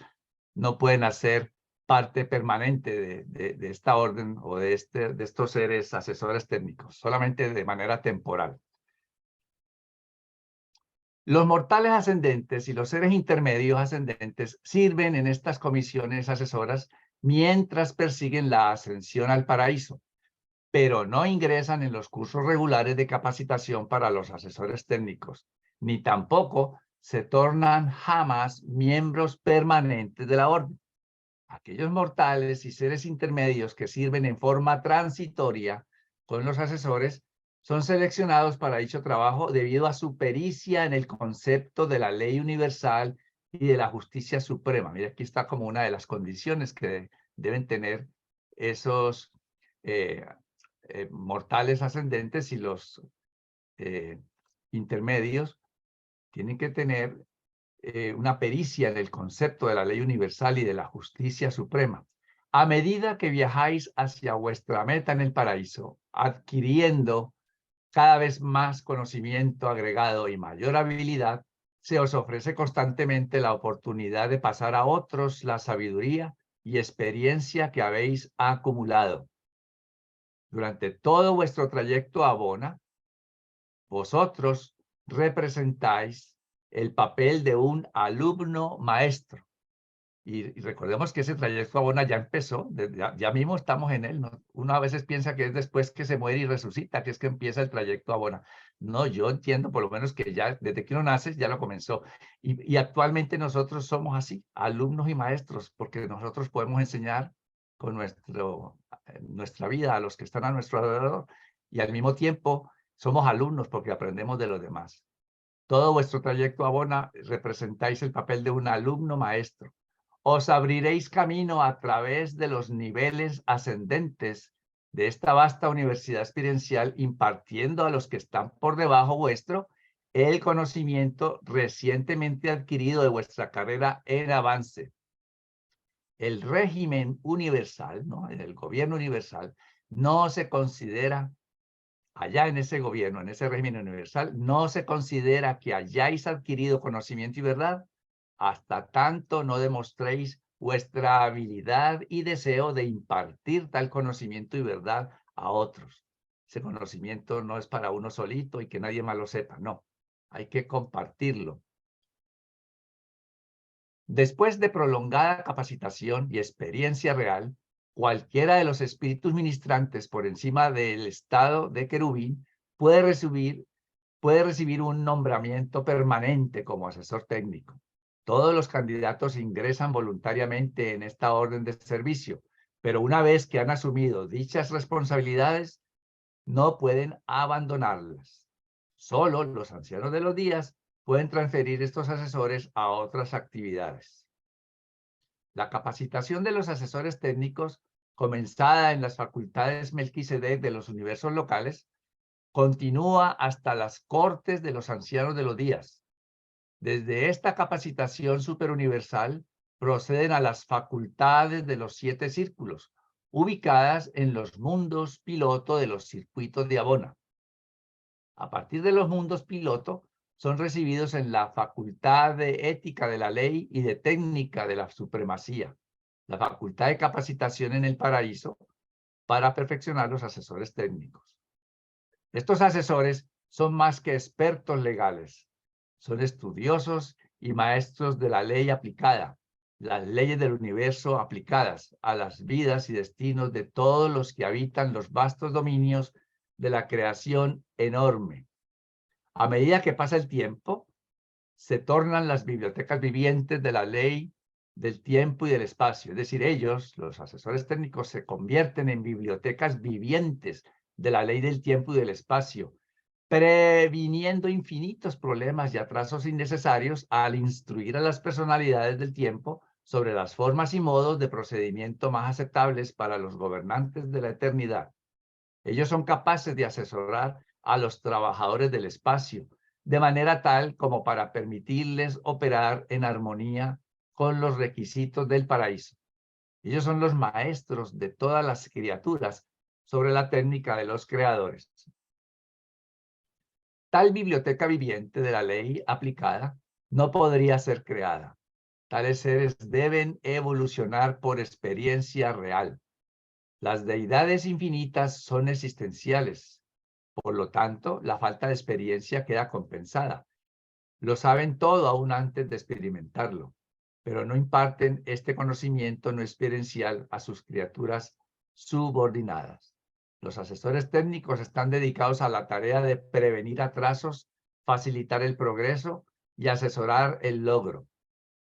no pueden hacer parte permanente de esta orden o de estos seres asesores técnicos, solamente de manera temporal. Los mortales ascendentes y los seres intermedios ascendentes sirven en estas comisiones asesoras mientras persiguen la ascensión al paraíso, pero no ingresan en los cursos regulares de capacitación para los asesores técnicos, ni tampoco se tornan jamás miembros permanentes de la orden. Aquellos mortales y seres intermedios que sirven en forma transitoria con los asesores son seleccionados para dicho trabajo debido a su pericia en el concepto de la ley universal y de la justicia suprema. Mira, aquí está como una de las condiciones que deben tener esos mortales ascendentes, y los intermedios tienen que tener una pericia en el concepto de la ley universal y de la justicia suprema. A medida que viajáis hacia vuestra meta en el paraíso, adquiriendo cada vez más conocimiento agregado y mayor habilidad, se os ofrece constantemente la oportunidad de pasar a otros la sabiduría y experiencia que habéis acumulado. Durante todo vuestro trayecto a Bona, vosotros representáis el papel de un alumno maestro, Y recordemos que ese trayecto Abona ya empezó, ya mismo estamos en él, ¿no? Uno a veces piensa que es después que se muere y resucita, que es que empieza el trayecto Abona. No, yo entiendo por lo menos que ya desde que uno nace ya lo comenzó. Y actualmente nosotros somos así, alumnos y maestros, porque nosotros podemos enseñar con nuestra vida a los que están a nuestro alrededor, y al mismo tiempo somos alumnos porque aprendemos de los demás. Todo vuestro trayecto Abona representáis el papel de un alumno maestro. Os abriréis camino a través de los niveles ascendentes de esta vasta universidad experiencial, impartiendo a los que están por debajo vuestro el conocimiento recientemente adquirido de vuestra carrera en avance. El régimen universal, ¿no? El gobierno universal, no se considera, allá en ese gobierno, en ese régimen universal, no se considera que hayáis adquirido conocimiento y verdad hasta tanto no demostréis vuestra habilidad y deseo de impartir tal conocimiento y verdad a otros. Ese conocimiento no es para uno solito y que nadie más lo sepa, no. Hay que compartirlo. Después de prolongada capacitación y experiencia real, cualquiera de los espíritus ministrantes por encima del estado de querubín puede recibir un nombramiento permanente como asesor técnico. Todos los candidatos ingresan voluntariamente en esta orden de servicio, pero una vez que han asumido dichas responsabilidades, no pueden abandonarlas. Solo los ancianos de los días pueden transferir estos asesores a otras actividades. La capacitación de los asesores técnicos, comenzada en las facultades Melquisedec de los universos locales, continúa hasta las cortes de los ancianos de los días. Desde esta capacitación superuniversal proceden a las facultades de los 7 círculos, ubicadas en los mundos piloto de los circuitos de Abona. A partir de los mundos piloto, son recibidos en la facultad de ética de la ley y de técnica de la supremacía, la facultad de capacitación en el paraíso, para perfeccionar los asesores técnicos. Estos asesores son más que expertos legales. Son estudiosos y maestros de la ley aplicada, las leyes del universo aplicadas a las vidas y destinos de todos los que habitan los vastos dominios de la creación enorme. A medida que pasa el tiempo, se tornan las bibliotecas vivientes de la ley del tiempo y del espacio. Es decir, ellos, los asesores técnicos, se convierten en bibliotecas vivientes de la ley del tiempo y del espacio, previniendo infinitos problemas y atrasos innecesarios al instruir a las personalidades del tiempo sobre las formas y modos de procedimiento más aceptables para los gobernantes de la eternidad. Ellos son capaces de asesorar a los trabajadores del espacio, de manera tal como para permitirles operar en armonía con los requisitos del paraíso. Ellos son los maestros de todas las criaturas sobre la técnica de los creadores. Tal biblioteca viviente de la ley aplicada no podría ser creada. Tales seres deben evolucionar por experiencia real. Las deidades infinitas son existenciales. Por lo tanto, la falta de experiencia queda compensada. Lo saben todo aún antes de experimentarlo, pero no imparten este conocimiento no experiencial a sus criaturas subordinadas. Los asesores técnicos están dedicados a la tarea de prevenir atrasos, facilitar el progreso y asesorar el logro.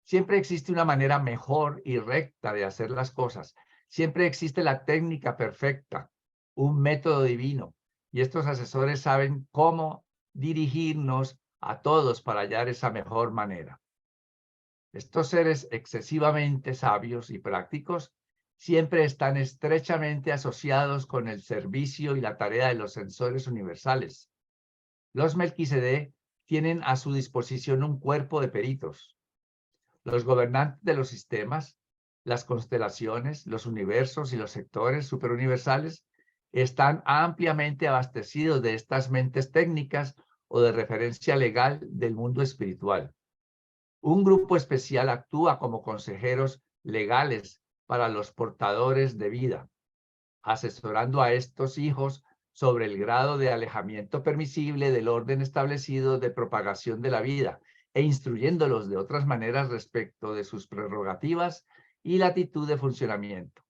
Siempre existe una manera mejor y recta de hacer las cosas. Siempre existe la técnica perfecta, un método divino, y estos asesores saben cómo dirigirnos a todos para hallar esa mejor manera. Estos seres excesivamente sabios y prácticos siempre están estrechamente asociados con el servicio y la tarea de los sensores universales. Los Melquisedec tienen a su disposición un cuerpo de peritos. Los gobernantes de los sistemas, las constelaciones, los universos y los sectores superuniversales están ampliamente abastecidos de estas mentes técnicas o de referencia legal del mundo espiritual. Un grupo especial actúa como consejeros legales para los portadores de vida, asesorando a estos hijos sobre el grado de alejamiento permisible del orden establecido de propagación de la vida e instruyéndolos de otras maneras respecto de sus prerrogativas y latitud de funcionamiento.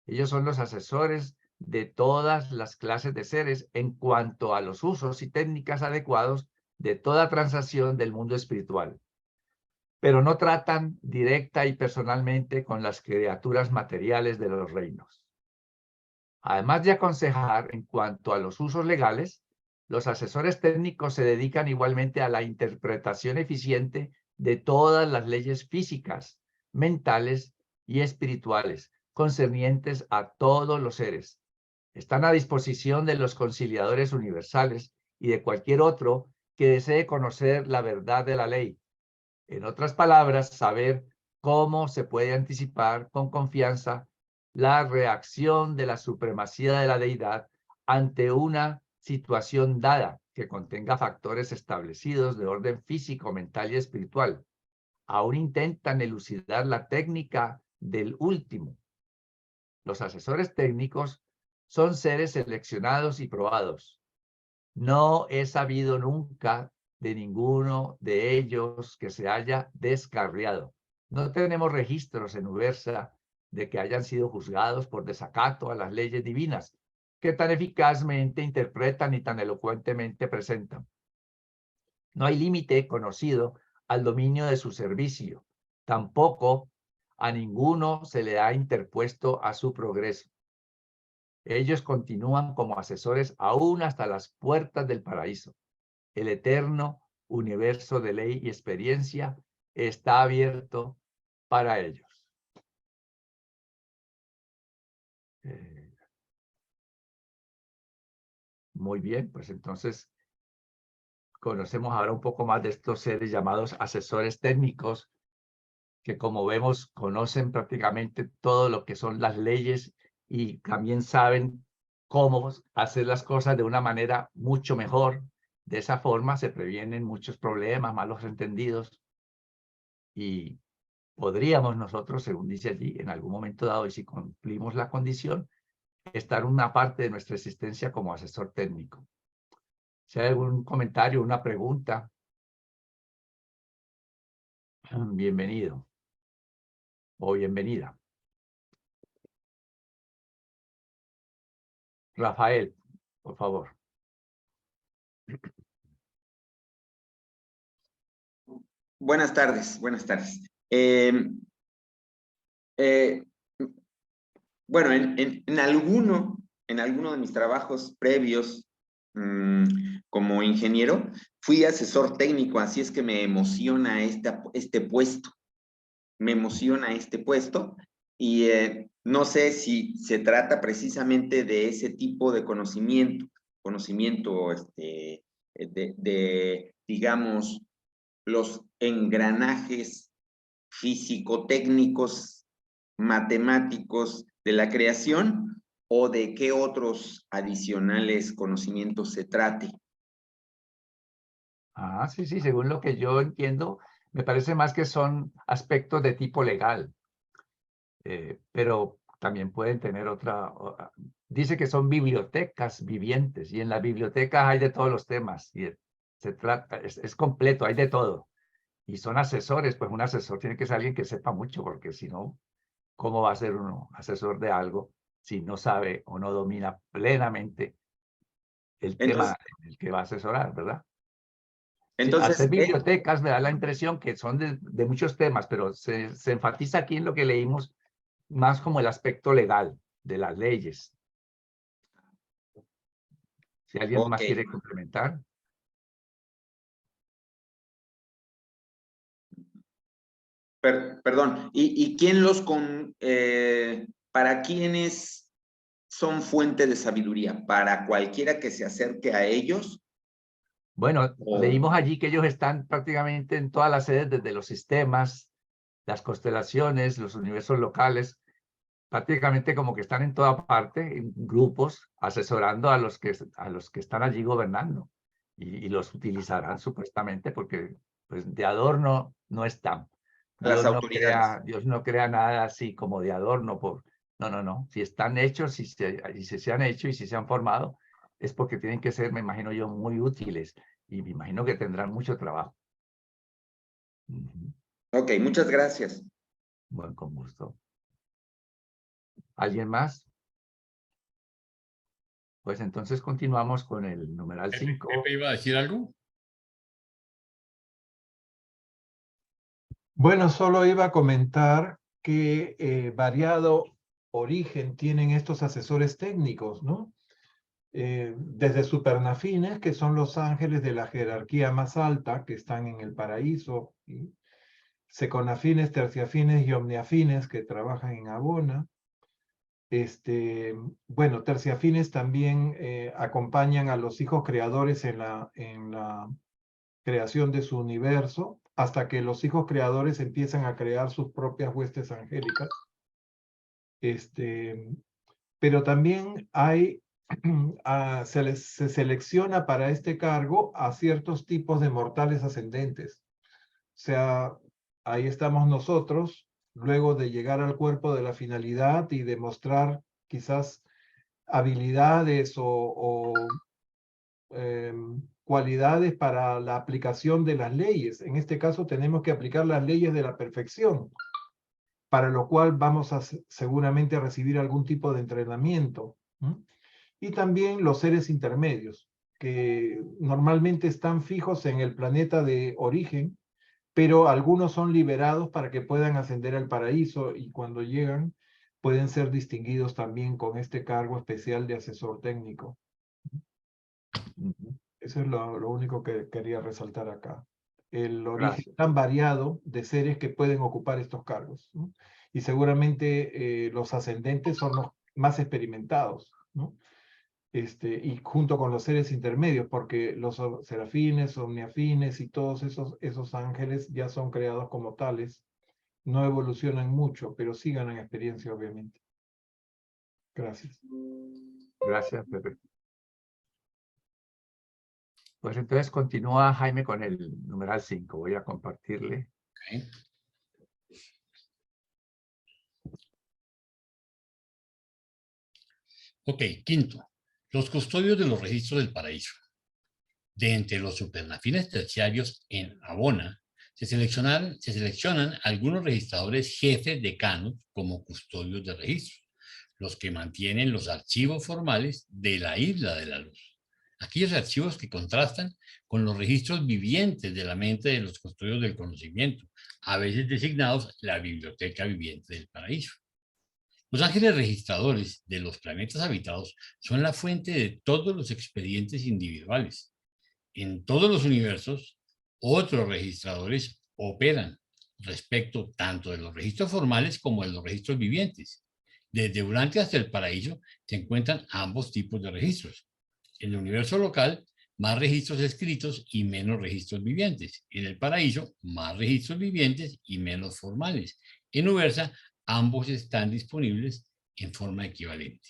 Ellos son los asesores de todas las clases de seres en cuanto a los usos y técnicas adecuados de toda transacción del mundo espiritual, pero no tratan directa y personalmente con las criaturas materiales de los reinos. Además de aconsejar en cuanto a los usos legales, los asesores técnicos se dedican igualmente a la interpretación eficiente de todas las leyes físicas, mentales y espirituales concernientes a todos los seres. Están a disposición de los conciliadores universales y de cualquier otro que desee conocer la verdad de la ley. En otras palabras, saber cómo se puede anticipar con confianza la reacción de la supremacía de la deidad ante una situación dada que contenga factores establecidos de orden físico, mental y espiritual. Aún intentan elucidar la técnica del último. Los asesores técnicos son seres seleccionados y probados. No he sabido nunca de ninguno de ellos que se haya descarriado. No tenemos registros en Ubersa de que hayan sido juzgados por desacato a las leyes divinas, que tan eficazmente interpretan y tan elocuentemente presentan. No hay límite conocido al dominio de su servicio. Tampoco a ninguno se le ha interpuesto a su progreso. Ellos continúan como asesores aún hasta las puertas del paraíso. El eterno universo de ley y experiencia está abierto para ellos. Muy bien, pues entonces conocemos ahora un poco más de estos seres llamados asesores técnicos, que como vemos conocen prácticamente todo lo que son las leyes y también saben cómo hacer las cosas de una manera mucho mejor. De esa forma se previenen muchos problemas, malos entendidos, y podríamos nosotros, según dice allí, en algún momento dado, y si cumplimos la condición, estar una parte de nuestra existencia como asesor técnico. Si hay algún comentario, una pregunta, bienvenido o bienvenida. Rafael, por favor. Buenas tardes, buenas tardes. Bueno, en alguno de mis trabajos previos como ingeniero, fui asesor técnico, así es que me emociona este puesto. Me emociona este puesto y no sé si se trata precisamente de ese tipo de conocimiento digamos, los engranajes físico-técnicos, matemáticos de la creación, o de qué otros adicionales conocimientos se trate. Ah, sí, sí, según lo que yo entiendo, me parece más que son aspectos de tipo legal, pero también pueden tener dice que son bibliotecas vivientes, y en las bibliotecas hay de todos los temas, y se trata, es completo, hay de todo, y son asesores. Pues un asesor tiene que ser alguien que sepa mucho, porque si no, ¿cómo va a ser uno asesor de algo si no sabe o no domina plenamente el tema en el que va a asesorar, verdad? Entonces, hacer bibliotecas me da la impresión que son de muchos temas, pero se enfatiza aquí en lo que leímos más como el aspecto legal de las leyes. Si alguien más quiere complementar. Perdón, ¿y quién para quiénes son fuente de sabiduría? ¿Para cualquiera que se acerque a ellos? Bueno, leímos allí que ellos están prácticamente en todas las sedes, desde los sistemas, las constelaciones, los universos locales, prácticamente como que están en toda parte, en grupos, asesorando a los que están allí gobernando, y los utilizarán supuestamente, porque pues de adorno no están. Las autoridades. Dios no crea nada así como de adorno. No. Si están hechos, si se han hecho y si se han formado, es porque tienen que ser, me imagino yo, muy útiles, y me imagino que tendrán mucho trabajo. Ujú. Ok, muchas gracias. Bueno, con gusto. ¿Alguien más? Pues entonces continuamos con el numeral 5. ¿Pepe iba a decir algo? Bueno, solo iba a comentar que variado origen tienen estos asesores técnicos, ¿no? Desde supernafines, que son los ángeles de la jerarquía más alta, que están en el paraíso, ¿sí? Seconafines, terciafines y omniafines, que trabajan en Abona. Bueno, terciafines también acompañan a los hijos creadores en la creación de su universo, hasta que los hijos creadores empiezan a crear sus propias huestes angélicas. Pero también hay, se selecciona para este cargo a ciertos tipos de mortales ascendentes. O sea, ahí estamos nosotros, luego de llegar al cuerpo de la finalidad y demostrar quizás habilidades o cualidades para la aplicación de las leyes. En este caso tenemos que aplicar las leyes de la perfección, para lo cual vamos a seguramente a recibir algún tipo de entrenamiento. Y también los seres intermedios, que normalmente están fijos en el planeta de origen, pero algunos son liberados para que puedan ascender al paraíso y cuando llegan pueden ser distinguidos también con este cargo especial de asesor técnico. Eso es lo único que quería resaltar acá. El origen tan variado de seres que pueden ocupar estos cargos, ¿no? Y seguramente los ascendentes son los más experimentados, ¿no? Y junto con los seres intermedios, porque los serafines, omniafines y todos esos ángeles ya son creados como tales, no evolucionan mucho, pero sí ganan experiencia, obviamente. Gracias. Gracias, Pepe. Pues entonces continúa Jaime con el numeral 5. Voy a compartirle. Okay. Ok, quinto. Los custodios de los registros del paraíso. De entre los supernafines terciarios en Abona, se seleccionan algunos registradores jefes decanos como custodios de registro, los que mantienen los archivos formales de la Isla de la Luz. Aquellos archivos que contrastan con los registros vivientes de la mente de los custodios del conocimiento, a veces designados la Biblioteca Viviente del Paraíso. Los ángeles registradores de los planetas habitados son la fuente de todos los expedientes individuales. En todos los universos, otros registradores operan respecto tanto de los registros formales como de los registros vivientes. Desde Urantia hasta el paraíso se encuentran ambos tipos de registros. En el universo local, más registros escritos y menos registros vivientes. En el paraíso, más registros vivientes y menos formales. En Ubersa, ambos están disponibles en forma equivalente.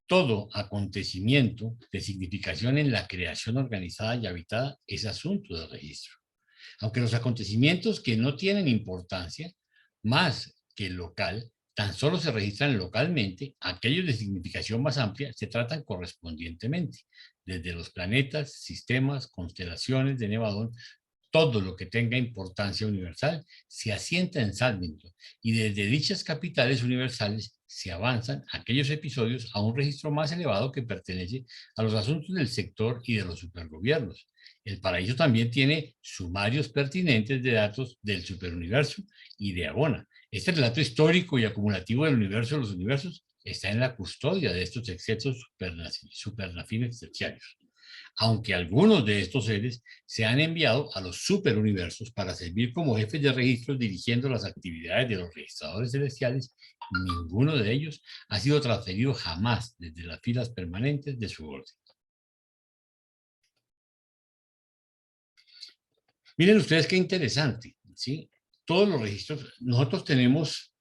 Todo acontecimiento de significación en la creación organizada y habitada es asunto de registro. Aunque los acontecimientos que no tienen importancia, más que el local, tan solo se registran localmente, aquellos de significación más amplia se tratan correspondientemente. Desde los planetas, sistemas, constelaciones de Nevadón, todo lo que tenga importancia universal se asienta en Salvington y desde dichas capitales universales se avanzan aquellos episodios a un registro más elevado que pertenece a los asuntos del sector y de los supergobiernos. El paraíso también tiene sumarios pertinentes de datos del superuniverso y de Abona. Este relato histórico y acumulativo del universo de los universos está en la custodia de estos excesos supernafines terciarios. Aunque algunos de estos seres se han enviado a los superuniversos para servir como jefes de registros dirigiendo las actividades de los registradores celestiales, ninguno de ellos ha sido transferido jamás desde las filas permanentes de su orden. Miren ustedes qué interesante, ¿sí? Todos los registros, nosotros tenemos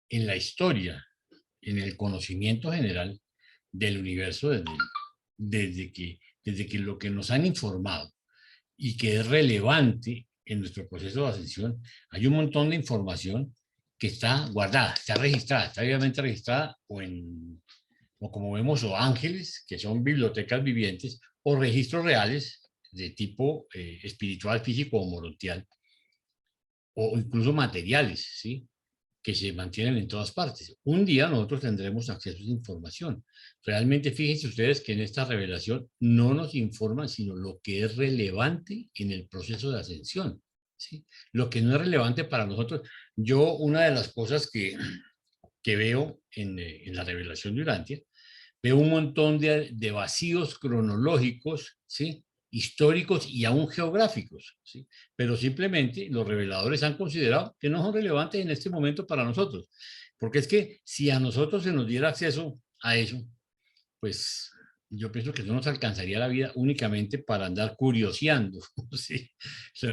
en la historia, en el conocimiento general del universo desde que lo que nos han informado y que es relevante en nuestro proceso de ascensión, hay un montón de información que está guardada, está registrada, está obviamente registrada o como vemos, o ángeles, que son bibliotecas vivientes, o registros reales, es de tipo espiritual, físico o morontial, o incluso materiales, ¿sí? Que se mantienen en todas partes. Un día nosotros tendremos acceso a esa información. Realmente fíjense ustedes que en esta revelación no nos informan sino lo que es relevante en el proceso de ascensión, ¿sí? Lo que no es relevante para nosotros. Yo, una de las cosas que veo en la revelación de Urantia, veo un montón de vacíos cronológicos, ¿sí? Históricos y aún geográficos, ¿sí? Pero simplemente los reveladores han considerado que no son relevantes en este momento para nosotros, porque es que si a nosotros se nos diera acceso a eso, pues yo pienso que no nos alcanzaría la vida únicamente para andar curioseando, ¿sí?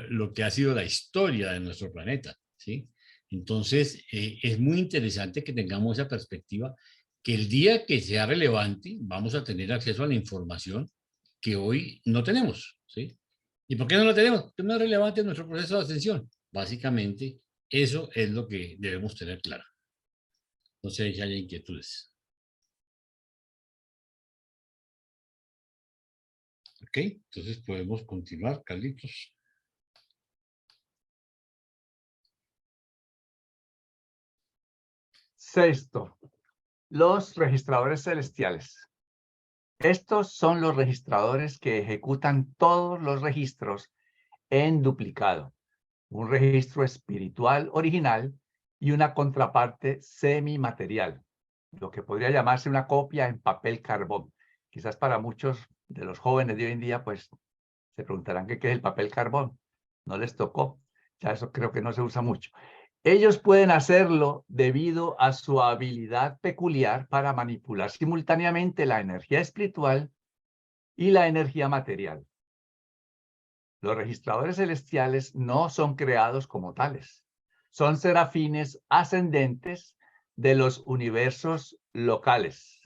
Lo que ha sido la historia de nuestro planeta, ¿sí? Entonces, es muy interesante que tengamos esa perspectiva, que el día que sea relevante vamos a tener acceso a la información que hoy no tenemos, ¿sí? ¿Y por qué no la tenemos? Porque no es relevante en nuestro proceso de ascensión. Básicamente, eso es lo que debemos tener claro. No sé si hay inquietudes. Ok, entonces podemos continuar, Carlitos. Sexto, los registradores celestiales. Estos son los registradores que ejecutan todos los registros en duplicado, un registro espiritual original y una contraparte semimaterial, lo que podría llamarse una copia en papel carbón. Quizás para muchos de los jóvenes de hoy en día, pues se preguntarán qué es el papel carbón. No les tocó, ya eso creo que no se usa mucho. Ellos pueden hacerlo debido a su habilidad peculiar para manipular simultáneamente la energía espiritual y la energía material. Los registradores celestiales no son creados como tales. Son serafines ascendentes de los universos locales.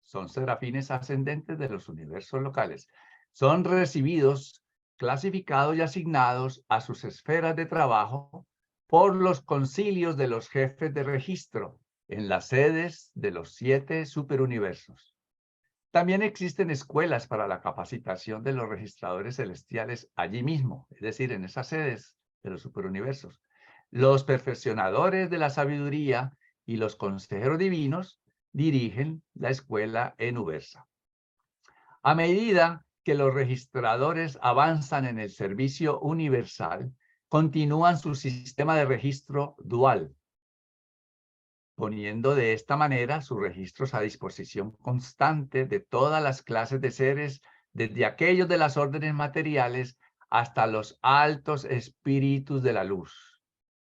Son serafines ascendentes de los universos locales. Son recibidos, clasificados y asignados a sus esferas de trabajo por los concilios de los jefes de registro en las sedes de los 7 superuniversos. También existen escuelas para la capacitación de los registradores celestiales allí mismo, es decir, en esas sedes de los superuniversos. Los perfeccionadores de la sabiduría y los consejeros divinos dirigen la escuela en Ubersa. A medida que los registradores avanzan en el servicio universal, continúan su sistema de registro dual, poniendo de esta manera sus registros a disposición constante de todas las clases de seres, desde aquellos de las órdenes materiales hasta los altos espíritus de la luz.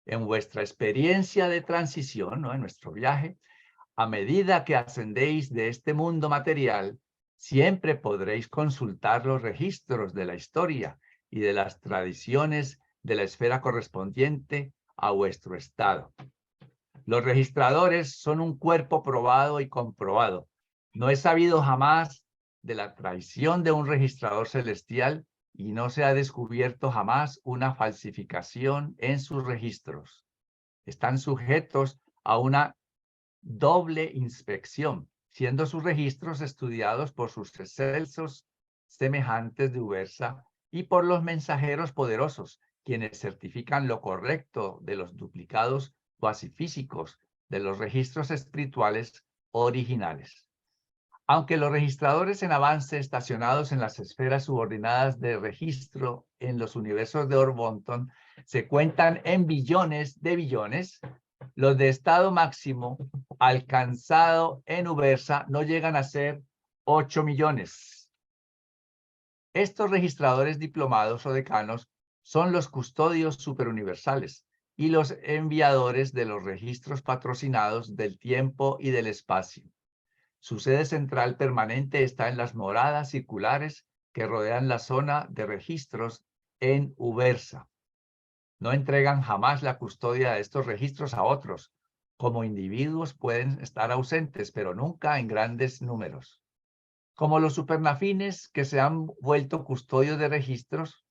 En vuestra experiencia de transición, ¿no? En nuestro viaje, a medida que ascendéis de este mundo material, siempre podréis consultar los registros de la historia y de las tradiciones de la esfera correspondiente a vuestro estado. Los registradores son un cuerpo probado y comprobado. No he sabido jamás de la traición de un registrador celestial y no se ha descubierto jamás una falsificación en sus registros. Están sujetos a una doble inspección, siendo sus registros estudiados por sus excelsos semejantes de Ubersa y por los mensajeros poderosos, quienes certifican lo correcto de los duplicados cuasi físicos de los registros espirituales originales. Aunque los registradores en avance estacionados en las esferas subordinadas de registro en los universos de Orbonton se cuentan en billones de billones, los de estado máximo alcanzado en Ubersa no llegan a ser 8 millones. Estos registradores diplomados o decanos son los custodios superuniversales y los enviadores de los registros patrocinados del tiempo y del espacio. Su sede central permanente está en las moradas circulares que rodean la zona de registros en Ubersa. No entregan jamás la custodia de estos registros a otros. Como individuos pueden estar ausentes, pero nunca en grandes números. Como los supernafines que se han vuelto custodios de registros,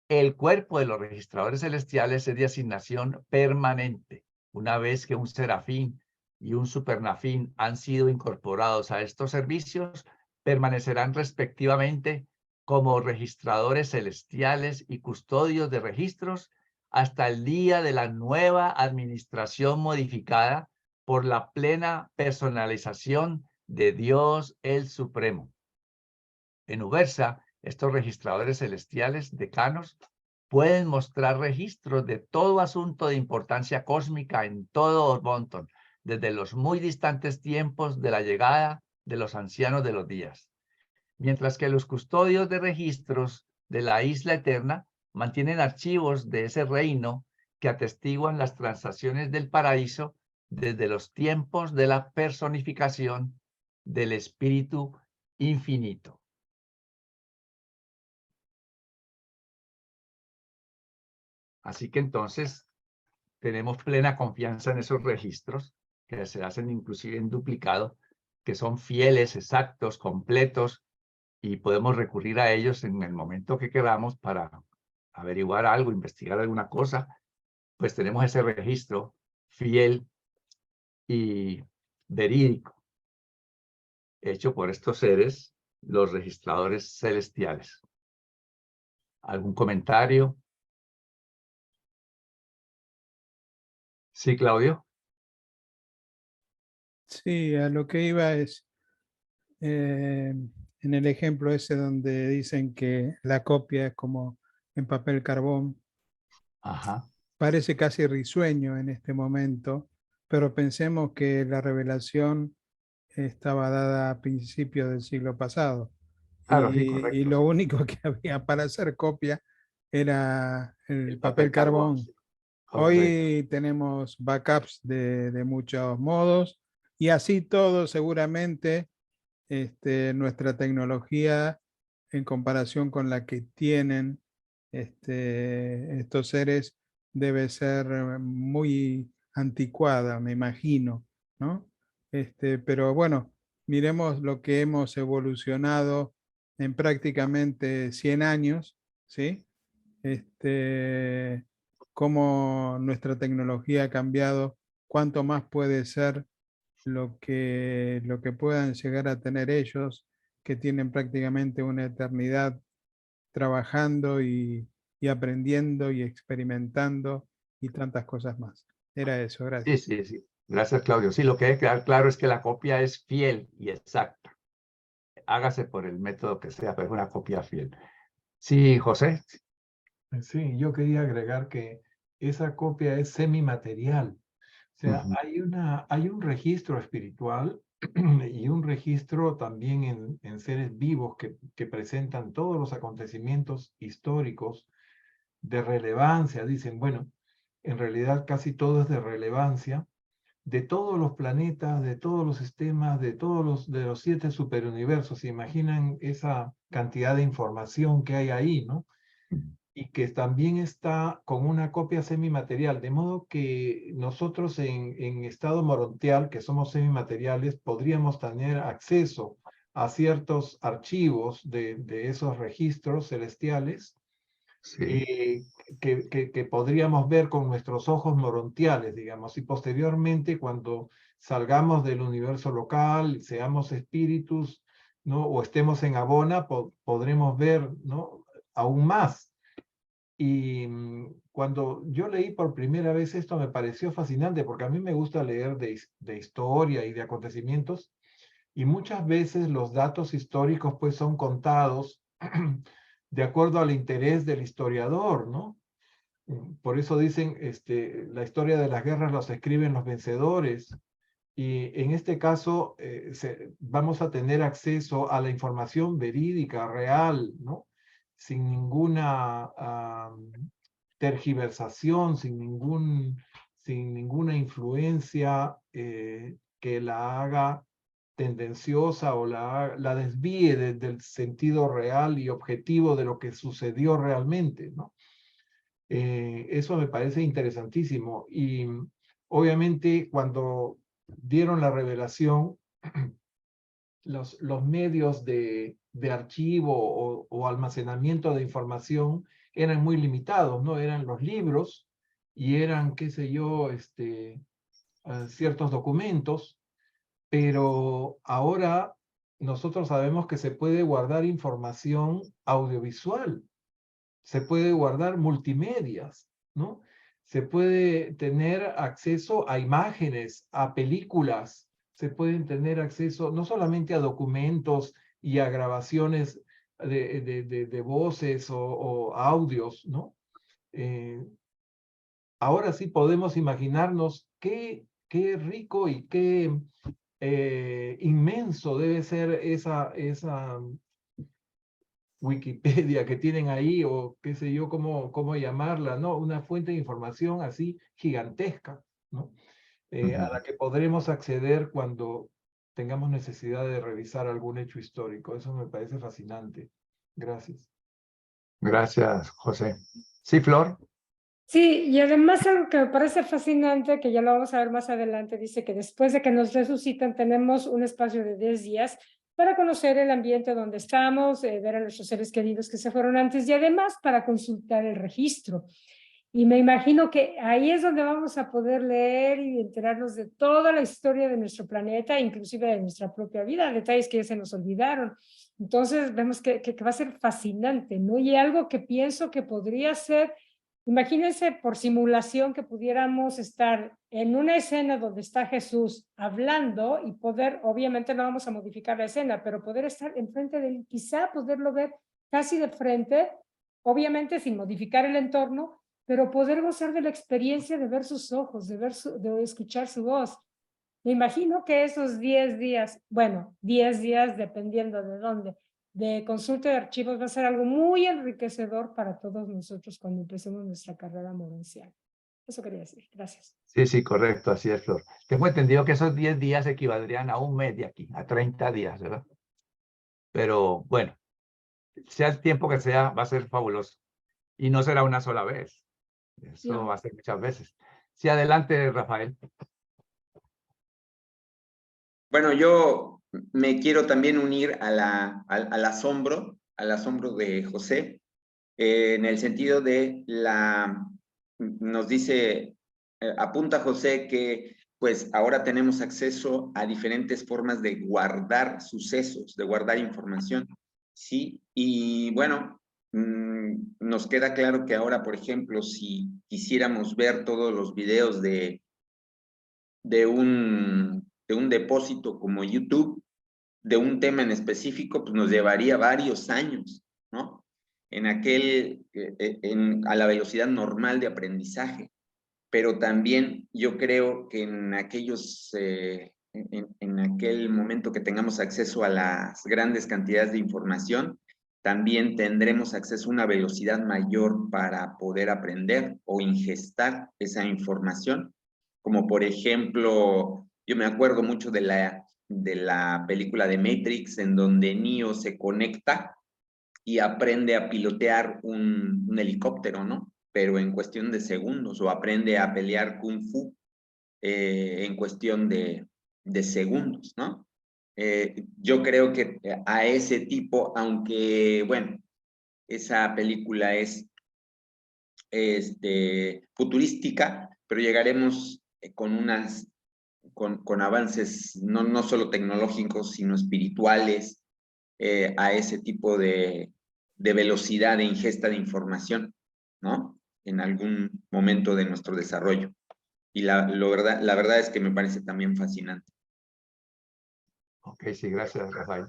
el cuerpo de los registradores celestiales es de asignación permanente. Una vez que un serafín y un supernafín han sido incorporados a estos servicios, permanecerán respectivamente como registradores celestiales y custodios de registros hasta el día de la nueva administración modificada por la plena personalización de Dios el Supremo. En Ubersa, estos registradores celestiales, decanos, pueden mostrar registros de todo asunto de importancia cósmica en todo Orbonton, desde los muy distantes tiempos de la llegada de los ancianos de los días. Mientras que los custodios de registros de la Isla Eterna mantienen archivos de ese reino que atestiguan las transacciones del paraíso desde los tiempos de la personificación del Espíritu Infinito. Así que entonces tenemos plena confianza en esos registros que se hacen inclusive en duplicado, que son fieles, exactos, completos, y podemos recurrir a ellos en el momento que queramos para averiguar algo, investigar alguna cosa. Pues tenemos ese registro fiel y verídico, hecho por estos seres, los registradores celestiales. ¿Algún comentario? Sí, Claudio. Sí, a lo que iba es, en el ejemplo ese donde dicen que la copia es como en papel carbón, Ajá. parece casi risueño en este momento, pero pensemos que la revelación estaba dada a principios del siglo pasado Claro, sí, y correcto. lo Sí. único que había para hacer copia era el El papel carbón. sí. Correcto. Hoy tenemos backups de muchos modos y así todo seguramente nuestra tecnología en comparación con la que tienen estos seres debe ser muy anticuada, me imagino, ¿no? Pero bueno, miremos lo que hemos evolucionado en prácticamente 100 años, ¿sí? Cómo nuestra tecnología ha cambiado, cuánto más puede ser lo que puedan llegar a tener ellos, que tienen prácticamente una eternidad trabajando y aprendiendo y experimentando y tantas cosas más. Era eso, Sí, gracias. sí, sí. Gracias, Claudio. Sí, lo que debe quedar claro es que la copia es fiel y exacta. Hágase por el método que sea, pero es una copia fiel. Sí, José. Sí, yo quería agregar que esa copia es semimaterial. O sea, Ujú. hay un registro espiritual y un registro también en seres vivos que presentan todos los acontecimientos históricos de relevancia. Dicen, bueno, en realidad casi todo es de relevancia, de todos los planetas, de todos los sistemas, de los 7 superuniversos. ¿Se imaginan esa cantidad de información que hay ahí, no? Y que también está con una copia semimaterial, de modo que nosotros en estado morontial, que somos semimateriales, podríamos tener acceso a ciertos archivos de esos registros celestiales Sí. que podríamos ver con nuestros ojos morontiales, digamos, y posteriormente cuando salgamos del universo local, seamos espíritus, ¿no? O estemos en Abona, podremos ver, ¿no? Aún más. Y cuando yo leí por primera vez esto me pareció fascinante porque a mí me gusta leer de historia y de acontecimientos y muchas veces los datos históricos pues son contados de acuerdo al interés del historiador, ¿no? Por eso dicen, la historia de las guerras los escriben los vencedores y en este caso vamos a tener acceso a la información verídica, real, ¿no? Sin ninguna tergiversación, sin ninguna influencia que la haga tendenciosa o la desvíe del sentido real y objetivo de lo que sucedió realmente, ¿no? Eso me parece interesantísimo y obviamente cuando dieron la revelación, los medios de archivo o almacenamiento de información eran muy limitados, ¿no? Eran los libros y eran, qué sé yo, ciertos documentos, pero ahora nosotros sabemos que se puede guardar información audiovisual, se puede guardar multimedias, ¿no? Se puede tener acceso a imágenes, a películas, se pueden tener acceso no solamente a documentos y a grabaciones de voces o audios, ¿no? Ahora sí podemos imaginarnos qué rico y qué inmenso debe ser esa Wikipedia que tienen ahí, o qué sé yo, cómo llamarla, ¿no? Una fuente de información así gigantesca, ¿no? A la que podremos acceder cuando tengamos necesidad de revisar algún hecho histórico. Eso me parece fascinante. Gracias. Gracias, José. Sí, Flor. Sí, y además algo que me parece fascinante, que ya lo vamos a ver más adelante, dice que después de que nos resucitan tenemos un espacio de 10 días para conocer el ambiente donde estamos, ver a nuestros seres queridos que se fueron antes y además para consultar el registro. Y me imagino que ahí es donde vamos a poder leer y enterarnos de toda la historia de nuestro planeta, inclusive de nuestra propia vida, detalles que ya se nos olvidaron. Entonces vemos que va a ser fascinante, ¿no? Y algo que pienso que podría ser, imagínense por simulación que pudiéramos estar en una escena donde está Jesús hablando y poder, obviamente no vamos a modificar la escena, pero poder estar enfrente de él, quizá poderlo ver casi de frente, obviamente sin modificar el entorno, pero poder gozar de la experiencia de ver sus ojos, de escuchar su voz. Me imagino que esos 10 días, bueno, 10 días dependiendo de dónde, de consulta de archivos va a ser algo muy enriquecedor para todos nosotros cuando empecemos nuestra carrera morencial. Eso quería decir. Gracias. Sí, sí, correcto, así es, Flor. Tengo entendido que esos 10 días equivaldrían a un mes de aquí, a 30 días, ¿verdad? Pero bueno, sea el tiempo que sea, va a ser fabuloso. Y no será una sola vez. Eso No. va a ser muchas veces. Sí, adelante, Rafael. Bueno, yo me quiero también unir al asombro de José, en el sentido de nos dice, apunta José que pues ahora tenemos acceso a diferentes formas de guardar sucesos, de guardar información, ¿sí? Y bueno, nos queda claro que ahora, por ejemplo, si quisiéramos ver todos los videos de un depósito como YouTube, de un tema en específico, pues nos llevaría varios años, ¿no? A la velocidad normal de aprendizaje. Pero también yo creo que en aquel momento que tengamos acceso a las grandes cantidades de información, también tendremos acceso a una velocidad mayor para poder aprender o ingestar esa información. Como por ejemplo, yo me acuerdo mucho de la película de Matrix, en donde Neo se conecta y aprende a pilotear un helicóptero, ¿no? Pero en cuestión de segundos, o aprende a pelear Kung Fu en cuestión de segundos, ¿no? Yo creo que a ese tipo, aunque, bueno, esa película es futurística, pero llegaremos con avances no solo tecnológicos, sino espirituales, a ese tipo de velocidad de ingesta de información, ¿no? En algún momento de nuestro desarrollo. Y la verdad es que me parece también fascinante. Ok, sí, gracias, Rafael.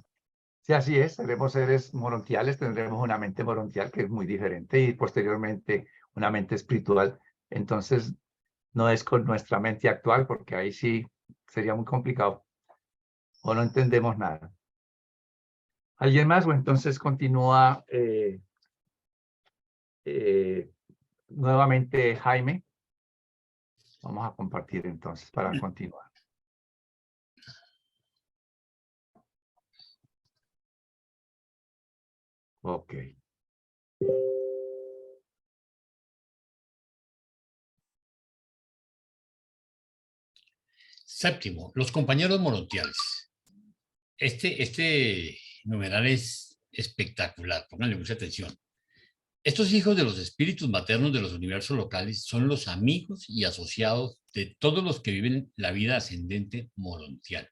Sí, así es, seremos seres morontiales, tendremos una mente morontial que es muy diferente y posteriormente una mente espiritual. Entonces, no es con nuestra mente actual, porque ahí sí sería muy complicado o no entendemos nada. ¿Alguien más? O entonces continúa nuevamente Jaime. Vamos a compartir entonces para continuar. Ok. Séptimo, los compañeros morontiales. Este numeral es espectacular, pónganle mucha atención. Estos hijos de los espíritus maternos de los universos locales son los amigos y asociados de todos los que viven la vida ascendente morontial.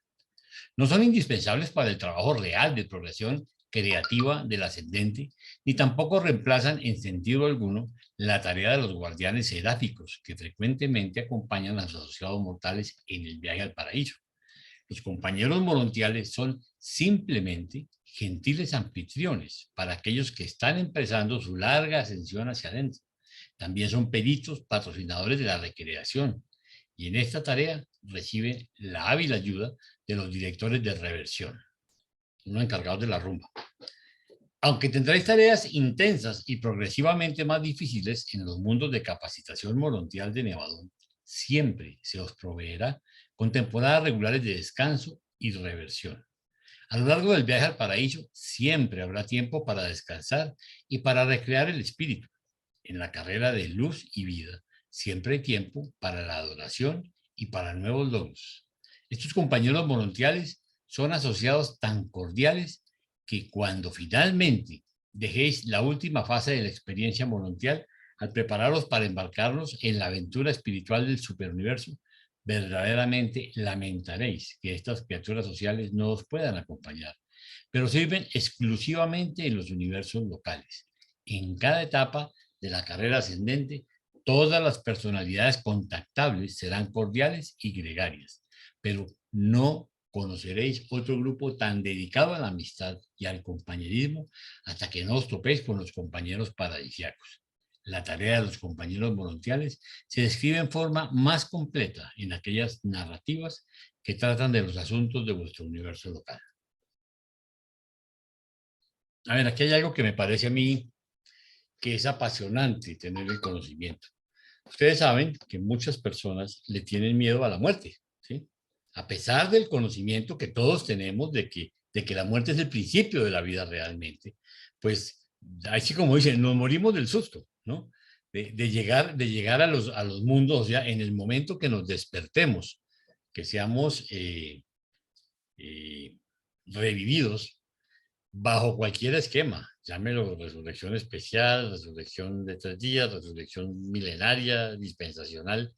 No son indispensables para el trabajo real de progresión creativa del ascendente, ni tampoco reemplazan en sentido alguno la tarea de los guardianes seráficos que frecuentemente acompañan a los asociados mortales en el viaje al paraíso. Los compañeros morontiales son simplemente gentiles anfitriones para aquellos que están empezando su larga ascensión hacia adentro. También son peritos patrocinadores de la recreación y en esta tarea reciben la hábil ayuda de los directores de reversión, unos encargados de la rumba. Aunque tendréis tareas intensas y progresivamente más difíciles en los mundos de capacitación morontial de Nevadón, siempre se os proveerá con temporadas regulares de descanso y reversión. A lo largo del viaje al paraíso siempre habrá tiempo para descansar y para recrear el espíritu. En la carrera de luz y vida siempre hay tiempo para la adoración y para nuevos logros. Estos compañeros morontiales son asociados tan cordiales que cuando finalmente dejéis la última fase de la experiencia morontial, al prepararos para embarcarnos en la aventura espiritual del superuniverso, verdaderamente lamentaréis que estas criaturas sociales no os puedan acompañar, pero sirven exclusivamente en los universos locales. En cada etapa de la carrera ascendente, todas las personalidades contactables serán cordiales y gregarias, pero no conoceréis otro grupo tan dedicado a la amistad y al compañerismo hasta que no os topéis con los compañeros paradisíacos. La tarea de los compañeros morontiales se describe en forma más completa en aquellas narrativas que tratan de los asuntos de vuestro universo local. A ver, aquí hay algo que me parece a mí que es apasionante tener el conocimiento. Ustedes saben que muchas personas le tienen miedo a la muerte, ¿sí? A pesar del conocimiento que todos tenemos de que la muerte es el principio de la vida realmente, pues así como dicen, nos morimos del susto, ¿no? De llegar a los mundos, o sea, en el momento que nos despertemos, que seamos revividos bajo cualquier esquema, llámelo resurrección especial, resurrección de 3 días, resurrección milenaria, dispensacional,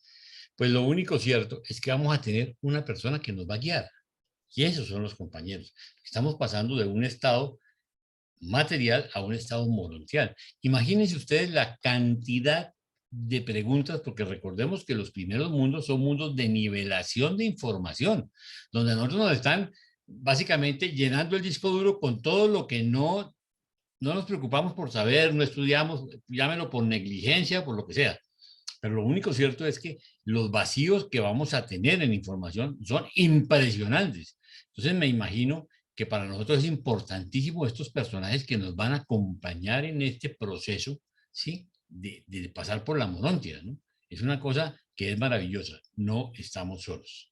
pues lo único cierto es que vamos a tener una persona que nos va a guiar. Y esos son los compañeros. Estamos pasando de un estado material a un estado morontial. Imagínense ustedes la cantidad de preguntas, porque recordemos que los primeros mundos son mundos de nivelación de información, donde nosotros nos están básicamente llenando el disco duro con todo lo que no nos preocupamos por saber, no estudiamos, llámenlo por negligencia, por lo que sea. Pero lo único cierto es que los vacíos que vamos a tener en información son impresionantes. Entonces me imagino que para nosotros es importantísimo estos personajes que nos van a acompañar en este proceso, ¿sí? De pasar por la morontia, ¿no? Es una cosa que es maravillosa. No estamos solos.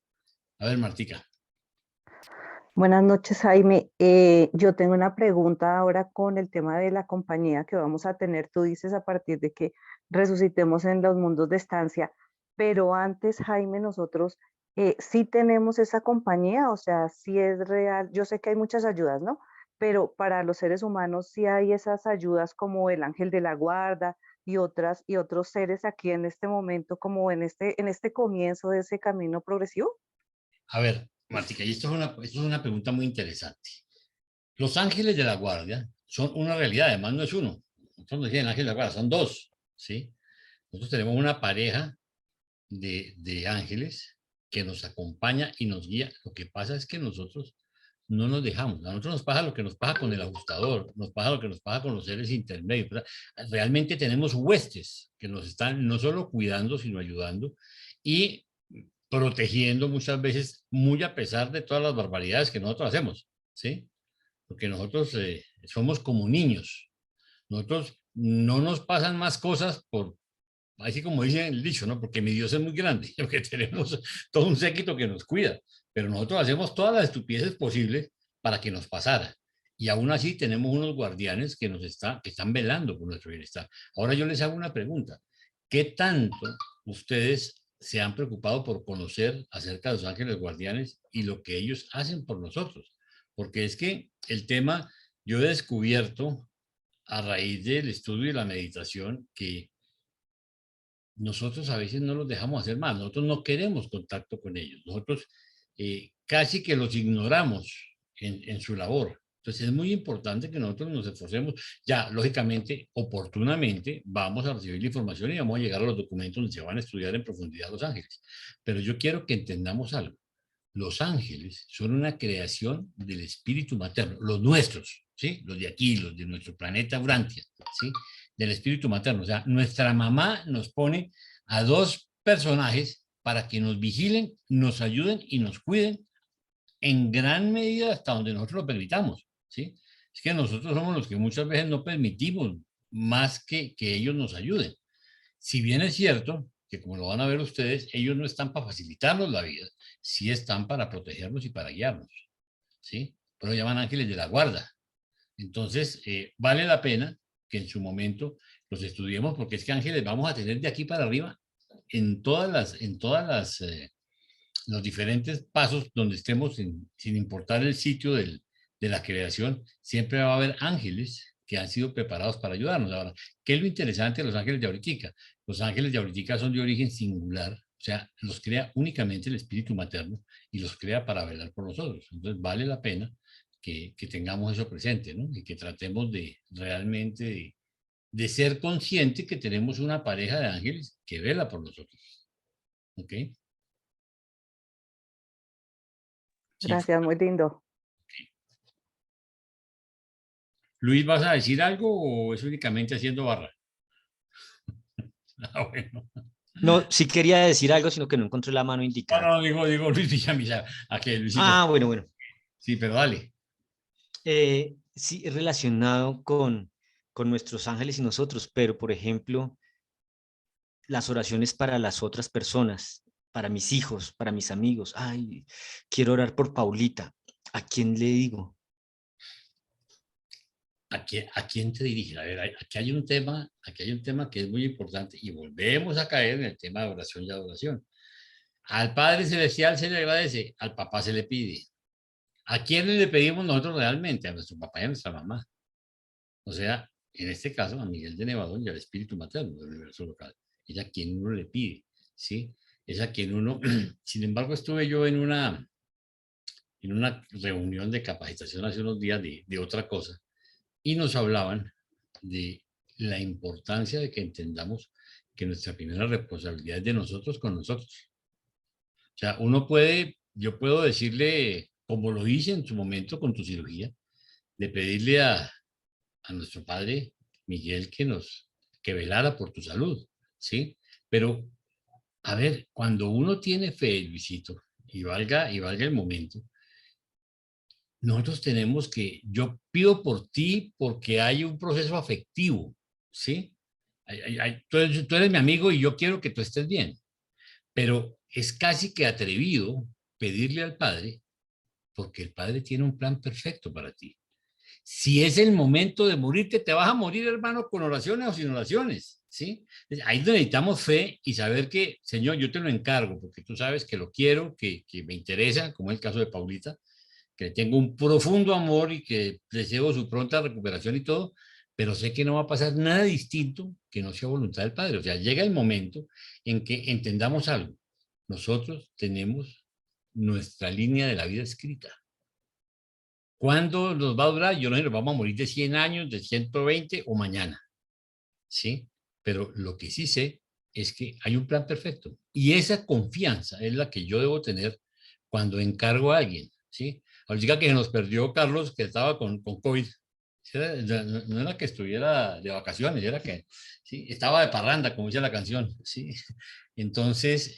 A ver, Martica. Buenas noches, Jaime. Yo tengo una pregunta ahora con el tema de la compañía que vamos a tener. Tú dices a partir de que resucitemos en los mundos de estancia, pero antes, Jaime, nosotros sí tenemos esa compañía, o sea, sí es real. Yo sé que hay muchas ayudas, ¿no? Pero para los seres humanos sí hay esas ayudas como el ángel de la guarda y otros seres aquí en este momento, como en este comienzo de ese camino progresivo. A ver, Martica, y esto es una pregunta muy interesante. Los ángeles de la guardia son una realidad, además no es uno. Nosotros no decimos ángel de la guardia, son dos, ¿sí? Nosotros tenemos una pareja de ángeles que nos acompaña y nos guía. Lo que pasa es que nosotros no nos dejamos. A nosotros nos pasa lo que nos pasa con el ajustador, nos pasa lo que nos pasa con los seres intermedios. Realmente tenemos huestes que nos están no solo cuidando, sino ayudando y protegiendo muchas veces, muy a pesar de todas las barbaridades que nosotros hacemos, ¿sí? Porque nosotros somos como niños. Nosotros no nos pasan más cosas por, así como dice el dicho, ¿no? Porque mi Dios es muy grande, porque tenemos todo un séquito que nos cuida, pero nosotros hacemos todas las estupideces posibles para que nos pasara. Y aún así tenemos unos guardianes que que están velando por nuestro bienestar. Ahora yo les hago una pregunta. ¿Qué tanto ustedes se han preocupado por conocer acerca de los ángeles guardianes y lo que ellos hacen por nosotros? Porque es que el tema, yo he descubierto a raíz del estudio y la meditación que nosotros a veces no los dejamos hacer más, nosotros no queremos contacto con ellos, nosotros casi que los ignoramos en su labor. Entonces es muy importante que nosotros nos esforcemos. Ya, lógicamente, oportunamente, vamos a recibir la información y vamos a llegar a los documentos donde se van a estudiar en profundidad los ángeles. Pero yo quiero que entendamos algo. Los ángeles son una creación del espíritu materno, los nuestros, ¿sí? Los de aquí, los de nuestro planeta Urantia, ¿sí? Del espíritu materno. O sea, nuestra mamá nos pone a dos personajes para que nos vigilen, nos ayuden y nos cuiden en gran medida hasta donde nosotros lo permitamos, ¿sí? Es que nosotros somos los que muchas veces no permitimos más que ellos nos ayuden. Si bien es cierto que, como lo van a ver ustedes, ellos no están para facilitarnos la vida, sí están para protegernos y para guiarnos, ¿sí? Pero llaman ángeles de la guarda. Entonces, vale la pena que en su momento los estudiemos, porque es que ángeles vamos a tener de aquí para arriba en los diferentes pasos donde estemos, sin importar el sitio de la creación, siempre va a haber ángeles que han sido preparados para ayudarnos. Ahora, ¿qué es lo interesante de los ángeles de ahorita? Los ángeles de ahorita son de origen singular, o sea, los crea únicamente el espíritu materno y los crea para velar por nosotros. Entonces, vale la pena que tengamos eso presente, ¿no? Y que tratemos de realmente de ser conscientes que tenemos una pareja de ángeles que vela por nosotros. ¿Ok? Gracias, muy lindo. Luis, ¿vas a decir algo o es únicamente haciendo barra? Ah, bueno. No, sí quería decir algo, sino que no encontré la mano indicada. No, digo Luis Villamizar. ¿A qué, Luisito? Ah, bueno. Sí, pero dale. Sí, es relacionado con nuestros ángeles y nosotros, pero por ejemplo, las oraciones para las otras personas, para mis hijos, para mis amigos. Ay, quiero orar por Paulita. ¿A quién le digo? ¿A quién te diriges? A ver, aquí hay un tema que es muy importante y volvemos a caer en el tema de oración y adoración. Al Padre Celestial se le agradece, al papá se le pide. ¿A quién le pedimos nosotros realmente? A nuestro papá y a nuestra mamá. O sea, en este caso, a Miguel de Nevadón y al espíritu materno del universo local. Es a quien uno le pide, ¿sí? Es a quien uno... Sin embargo, estuve yo en una reunión de capacitación hace unos días de otra cosa y nos hablaban de la importancia de que entendamos que nuestra primera responsabilidad es de nosotros con nosotros. O sea, yo puedo decirle, como lo hice en su momento con tu cirugía, de pedirle a nuestro padre Miguel que velara por tu salud, ¿sí? Pero, a ver, cuando uno tiene fe, Luisito, y valga el momento, nosotros tenemos yo pido por ti porque hay un proceso afectivo, ¿sí? Tú eres mi amigo y yo quiero que tú estés bien, pero es casi que atrevido pedirle al Padre porque el Padre tiene un plan perfecto para ti. Si es el momento de morirte, te vas a morir, hermano, con oraciones o sin oraciones, ¿sí? Ahí necesitamos fe y saber que, Señor, yo te lo encargo porque tú sabes que lo quiero, que me interesa, como es el caso de Paulita, que le tengo un profundo amor y que deseo su pronta recuperación y todo, pero sé que no va a pasar nada distinto que no sea voluntad del Padre. O sea, llega el momento en que entendamos algo. Nosotros tenemos nuestra línea de la vida escrita. ¿Cuándo nos va a durar? Yo no sé, nos vamos a morir de 100 años, de 120 o mañana, ¿sí? Pero lo que sí sé es que hay un plan perfecto. Y esa confianza es la que yo debo tener cuando encargo a alguien, ¿sí? Ahorita que se nos perdió Carlos, que estaba con COVID. No era que estuviera de vacaciones, era que sí, estaba de parranda, como dice la canción, ¿sí? Entonces,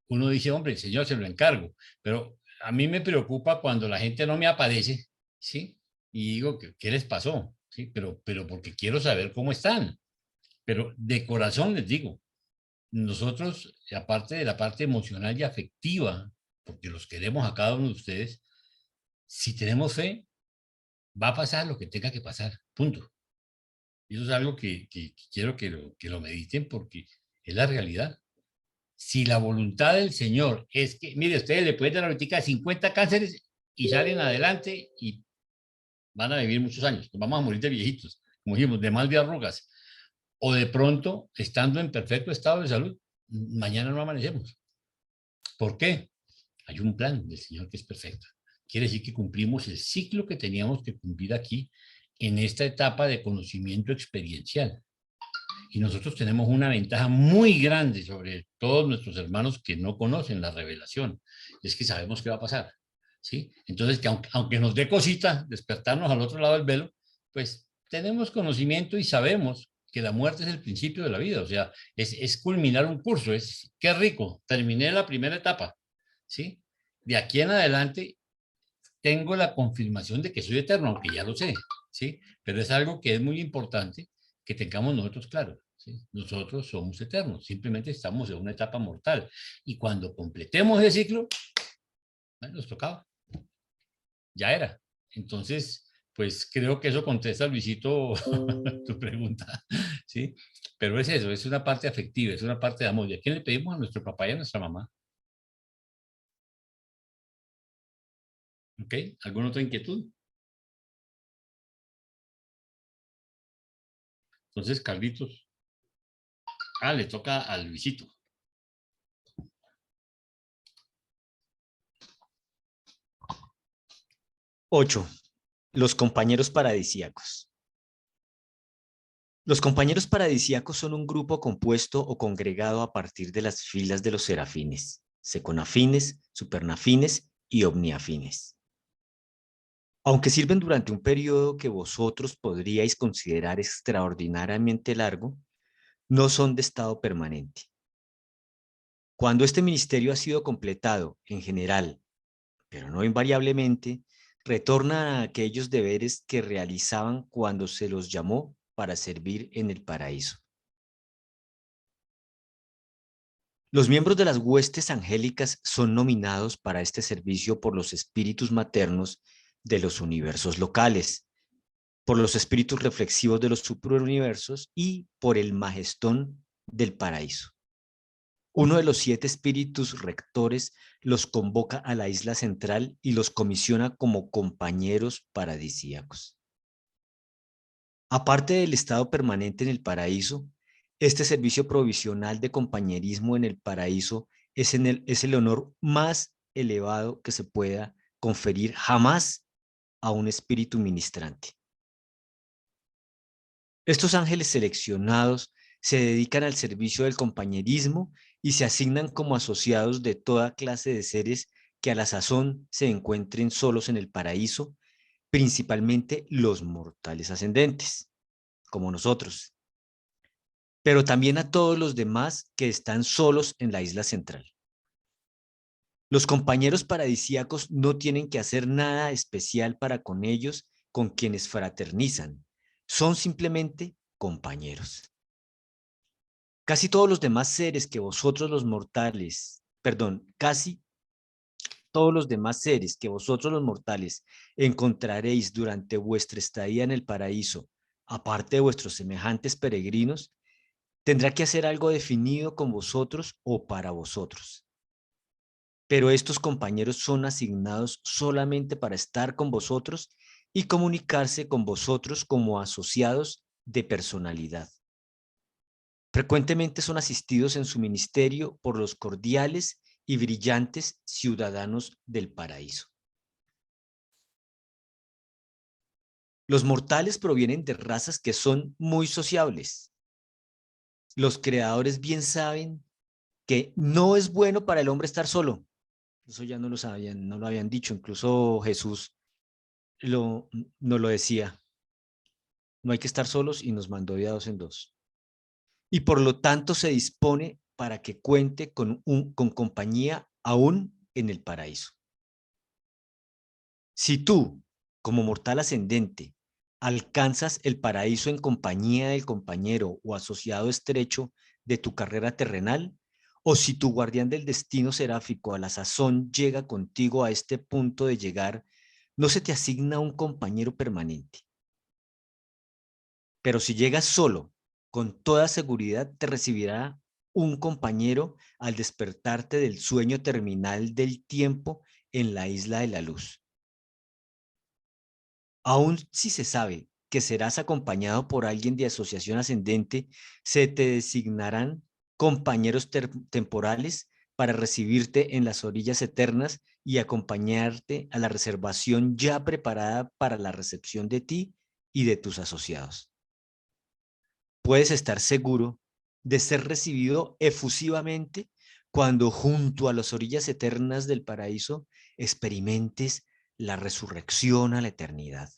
uno dice, hombre, el Señor se lo encargo. Pero a mí me preocupa cuando la gente no me aparece, ¿sí? Y digo, ¿qué les pasó? ¿Sí? Pero porque quiero saber cómo están. Pero de corazón les digo, nosotros, aparte de la parte emocional y afectiva, porque los queremos a cada uno de ustedes, si tenemos fe, va a pasar lo que tenga que pasar, punto. Y eso es algo que quiero que lo mediten porque es la realidad. Si la voluntad del Señor es que, mire, ustedes le pueden dar ahorita 50 cánceres y salen adelante y van a vivir muchos años. Nos vamos a morir de viejitos, como dijimos, de mal de arrugas. O de pronto, estando en perfecto estado de salud, mañana no amanecemos. ¿Por qué? Hay un plan del Señor que es perfecto. Quiere decir que cumplimos el ciclo que teníamos que cumplir aquí en esta etapa de conocimiento experiencial. Y nosotros tenemos una ventaja muy grande sobre todos nuestros hermanos que no conocen la revelación. Es que sabemos qué va a pasar. ¿Sí? Entonces, que aunque nos dé cosita despertarnos al otro lado del velo, pues tenemos conocimiento y sabemos que la muerte es el principio de la vida. O sea, es culminar un curso. Es qué rico, terminé la primera etapa. ¿Sí? De aquí en adelante tengo la confirmación de que soy eterno, aunque ya lo sé. ¿Sí? Pero es algo que es muy importante que tengamos nosotros claro. ¿Sí? Nosotros somos eternos, simplemente estamos en una etapa mortal. Y cuando completemos el ciclo, bueno, nos tocaba. Ya era. Entonces, pues creo que eso contesta, Luisito, tu pregunta. ¿Sí? Pero es eso, es una parte afectiva, es una parte de amor. ¿Y a quién le pedimos? A nuestro papá y a nuestra mamá. ¿Ok? ¿Alguna otra inquietud? Entonces, Carlitos. Le toca a Luisito. 8. Los compañeros paradisíacos. Los compañeros paradisíacos son un grupo compuesto o congregado a partir de las filas de los serafines, seconafines, supernafines y omniafines. Aunque sirven durante un periodo que vosotros podríais considerar extraordinariamente largo, no son de estado permanente. Cuando este ministerio ha sido completado, en general, pero no invariablemente, retornan a aquellos deberes que realizaban cuando se los llamó para servir en el paraíso. Los miembros de las huestes angélicas son nominados para este servicio por los espíritus maternos de los universos locales, por los espíritus reflexivos de los superuniversos y por el majestón del paraíso. Uno de los 7 espíritus rectores los convoca a la isla central y los comisiona como compañeros paradisíacos. Aparte del estado permanente en el paraíso, este servicio provisional de compañerismo en el paraíso es el honor más elevado que se pueda conferir jamás a un espíritu ministrante. Estos ángeles seleccionados se dedican al servicio del compañerismo y se asignan como asociados de toda clase de seres que a la sazón se encuentren solos en el paraíso, principalmente los mortales ascendentes, como nosotros, pero también a todos los demás que están solos en la isla central. Los compañeros paradisíacos no tienen que hacer nada especial para con ellos, con quienes fraternizan. Son simplemente compañeros. Casi todos los demás seres que vosotros los mortales, casi todos los demás seres que vosotros los mortales encontraréis durante vuestra estadía en el paraíso, aparte de vuestros semejantes peregrinos, tendrá que hacer algo definido con vosotros o para vosotros. Pero estos compañeros son asignados solamente para estar con vosotros y comunicarse con vosotros como asociados de personalidad. Frecuentemente son asistidos en su ministerio por los cordiales y brillantes ciudadanos del paraíso. Los mortales provienen de razas que son muy sociables. Los creadores bien saben que no es bueno para el hombre estar solo. Eso ya no lo habían dicho, incluso Jesús nos lo decía. No hay que estar solos y nos mandó de a 2 en 2. Y por lo tanto se dispone para que cuente con compañía aún en el paraíso. Si tú, como mortal ascendente, alcanzas el paraíso en compañía del compañero o asociado estrecho de tu carrera terrenal, o si tu guardián del destino seráfico a la sazón llega contigo a este punto de llegar, no se te asigna un compañero permanente. Pero si llegas solo, con toda seguridad te recibirá un compañero al despertarte del sueño terminal del tiempo en la isla de la luz. Aún si se sabe que serás acompañado por alguien de asociación ascendente, se te designarán compañeros temporales para recibirte en las orillas eternas y acompañarte a la reservación ya preparada para la recepción de ti y de tus asociados. Puedes estar seguro de ser recibido efusivamente cuando junto a las orillas eternas del paraíso experimentes la resurrección a la eternidad.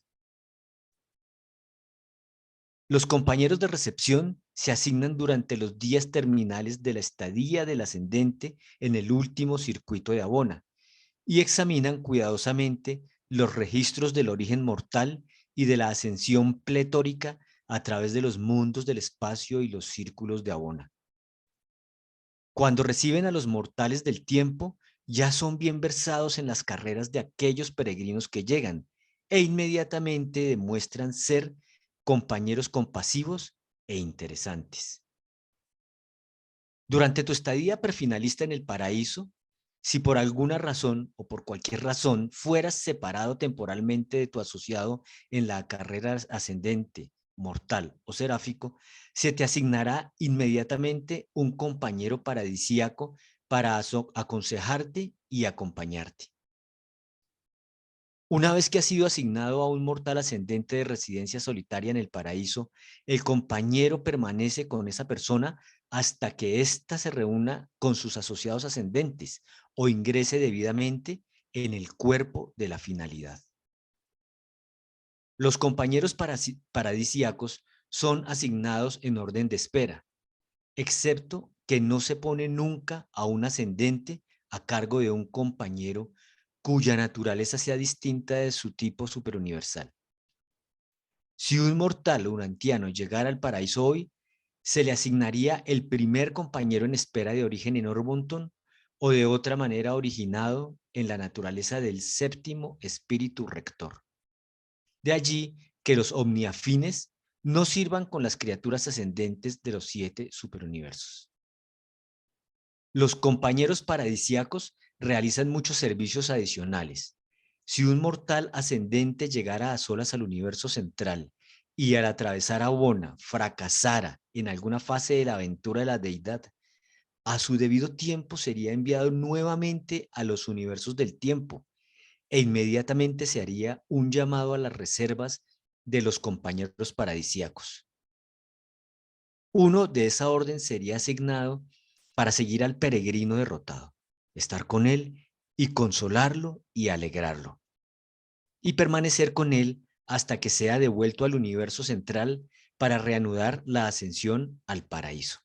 Los compañeros de recepción se asignan durante los días terminales de la estadía del ascendente en el último circuito de Abona y examinan cuidadosamente los registros del origen mortal y de la ascensión pletórica a través de los mundos del espacio y los círculos de Abona. Cuando reciben a los mortales del tiempo, ya son bien versados en las carreras de aquellos peregrinos que llegan e inmediatamente demuestran ser compañeros compasivos e interesantes. Durante tu estadía prefinalista en el paraíso, si por alguna razón o por cualquier razón fueras separado temporalmente de tu asociado en la carrera ascendente, mortal o seráfico, se te asignará inmediatamente un compañero paradisíaco para aconsejarte y acompañarte. Una vez que has sido asignado a un mortal ascendente de residencia solitaria en el paraíso, el compañero permanece con esa persona hasta que ésta se reúna con sus asociados ascendentes o ingrese debidamente en el cuerpo de la finalidad. Los compañeros paradisíacos son asignados en orden de espera, excepto que no se pone nunca a un ascendente a cargo de un compañero cuya naturaleza sea distinta de su tipo superuniversal. Si un mortal o un anciano llegara al paraíso hoy, se le asignaría el primer compañero en espera de origen en Orbonton o de otra manera originado en la naturaleza del séptimo espíritu rector. De allí que los omniafines no sirvan con las criaturas ascendentes de los 7 superuniversos. Los compañeros paradisíacos realizan muchos servicios adicionales. Si un mortal ascendente llegara a solas al universo central y al atravesar Abona fracasara en alguna fase de la aventura de la deidad, a su debido tiempo sería enviado nuevamente a los universos del tiempo e inmediatamente se haría un llamado a las reservas de los compañeros paradisíacos. Uno de esa orden sería asignado para seguir al peregrino derrotado, estar con él y consolarlo y alegrarlo, y permanecer con él hasta que sea devuelto al universo central para reanudar la ascensión al paraíso.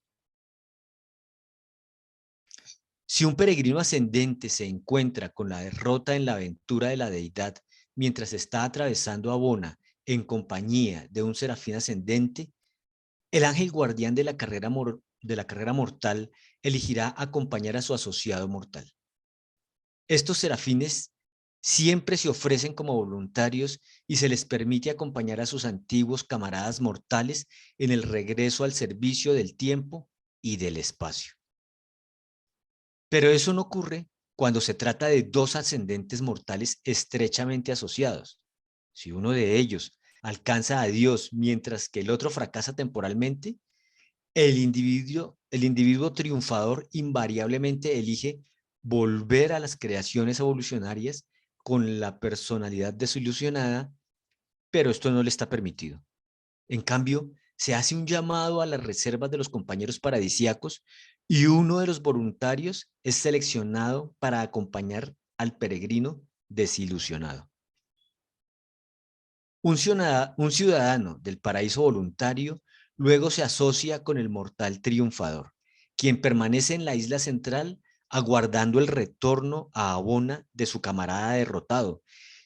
Si un peregrino ascendente se encuentra con la derrota en la aventura de la deidad mientras está atravesando Abona en compañía de un serafín ascendente, el ángel guardián de la carrera mortal elegirá acompañar a su asociado mortal. Estos serafines siempre se ofrecen como voluntarios y se les permite acompañar a sus antiguos camaradas mortales en el regreso al servicio del tiempo y del espacio. Pero eso no ocurre cuando se trata de dos ascendentes mortales estrechamente asociados. Si uno de ellos alcanza a Dios mientras que el otro fracasa temporalmente, el individuo triunfador invariablemente elige volver a las creaciones evolucionarias con la personalidad desilusionada, pero esto no le está permitido. En cambio, se hace un llamado a las reservas de los compañeros paradisíacos y uno de los voluntarios es seleccionado para acompañar al peregrino desilusionado. Un ciudadano del paraíso voluntario luego se asocia con el mortal triunfador, quien permanece en la isla central aguardando el retorno a Abona de su camarada derrotado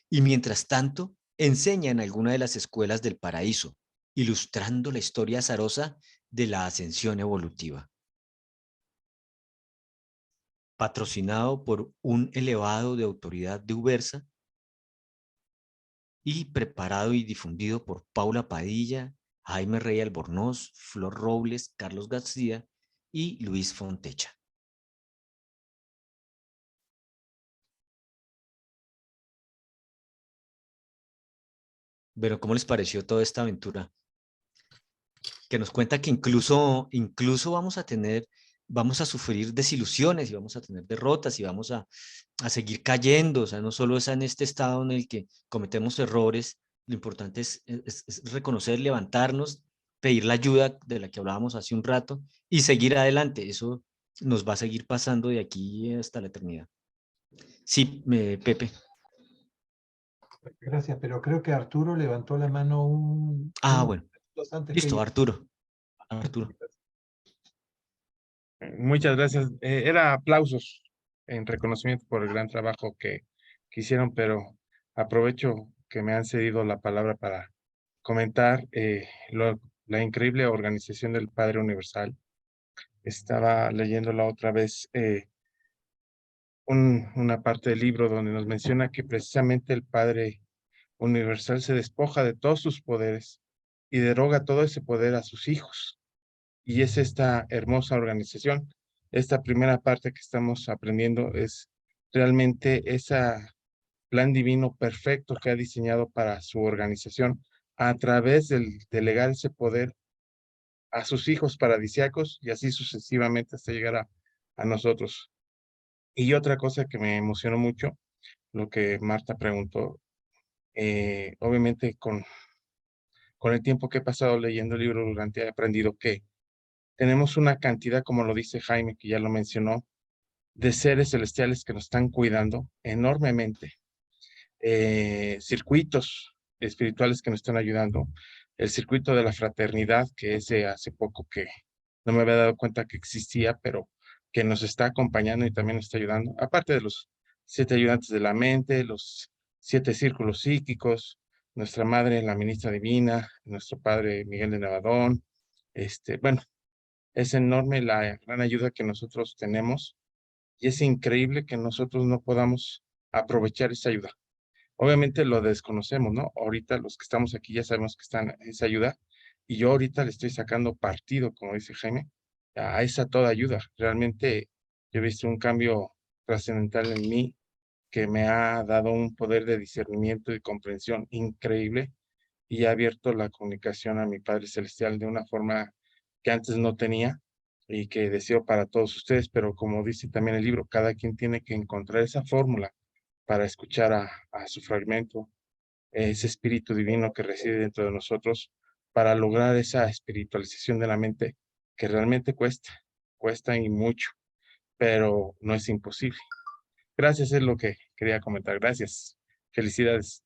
y mientras tanto enseña en alguna de las escuelas del paraíso, ilustrando la historia azarosa de la ascensión evolutiva. Patrocinado por un elevado de autoridad de Ubersa y preparado y difundido por Paula Padilla, Jaime Rey Albornoz, Flor Robles, Carlos García y Luis Fontecha. Pero ¿cómo les pareció toda esta aventura? Que nos cuenta que incluso vamos a tener vamos a sufrir desilusiones y vamos a tener derrotas y vamos a seguir cayendo. O sea, no solo es en este estado en el que cometemos errores, lo importante es reconocer, levantarnos, pedir la ayuda de la que hablábamos hace un rato y seguir adelante. Eso nos va a seguir pasando de aquí hasta la eternidad. Sí, Pepe. Gracias, pero creo que Arturo levantó la mano Bueno. antes Listo, que... Arturo. Muchas gracias. Era aplausos en reconocimiento por el gran trabajo que hicieron, pero aprovecho que me han cedido la palabra para comentar la increíble organización del Padre Universal. Estaba leyendo la otra vez una parte del libro donde nos menciona que precisamente el Padre Universal se despoja de todos sus poderes y deroga todo ese poder a sus hijos. Y es esta hermosa organización. Esta primera parte que estamos aprendiendo es realmente ese plan divino perfecto que ha diseñado para su organización a través del delegar ese poder a sus hijos paradisíacos y así sucesivamente hasta llegar a nosotros. Y otra cosa que me emocionó mucho, lo que Marta preguntó, obviamente con el tiempo que he pasado leyendo el libro durante, he aprendido que tenemos una cantidad, como lo dice Jaime, que ya lo mencionó, de seres celestiales que nos están cuidando enormemente. Circuitos espirituales que nos están ayudando. El circuito de la fraternidad, que es de hace poco que no me había dado cuenta que existía, pero que nos está acompañando y también nos está ayudando. Aparte de los 7 ayudantes de la mente, los 7 círculos psíquicos, nuestra madre, la ministra divina, nuestro padre Miguel de Navadón. Bueno, es enorme la gran ayuda que nosotros tenemos y es increíble que nosotros no podamos aprovechar esa ayuda. Obviamente lo desconocemos, ¿no? Ahorita los que estamos aquí ya sabemos que están esa ayuda y yo ahorita le estoy sacando partido, como dice Jaime, a esa toda ayuda. Realmente yo he visto un cambio trascendental en mí que me ha dado un poder de discernimiento y comprensión increíble y ha abierto la comunicación a mi Padre Celestial de una forma que antes no tenía y que deseo para todos ustedes, pero como dice también el libro, cada quien tiene que encontrar esa fórmula para escuchar a su fragmento, ese espíritu divino que reside dentro de nosotros, para lograr esa espiritualización de la mente que realmente cuesta y mucho, pero no es imposible. Gracias, es lo que quería comentar. Gracias. Felicidades.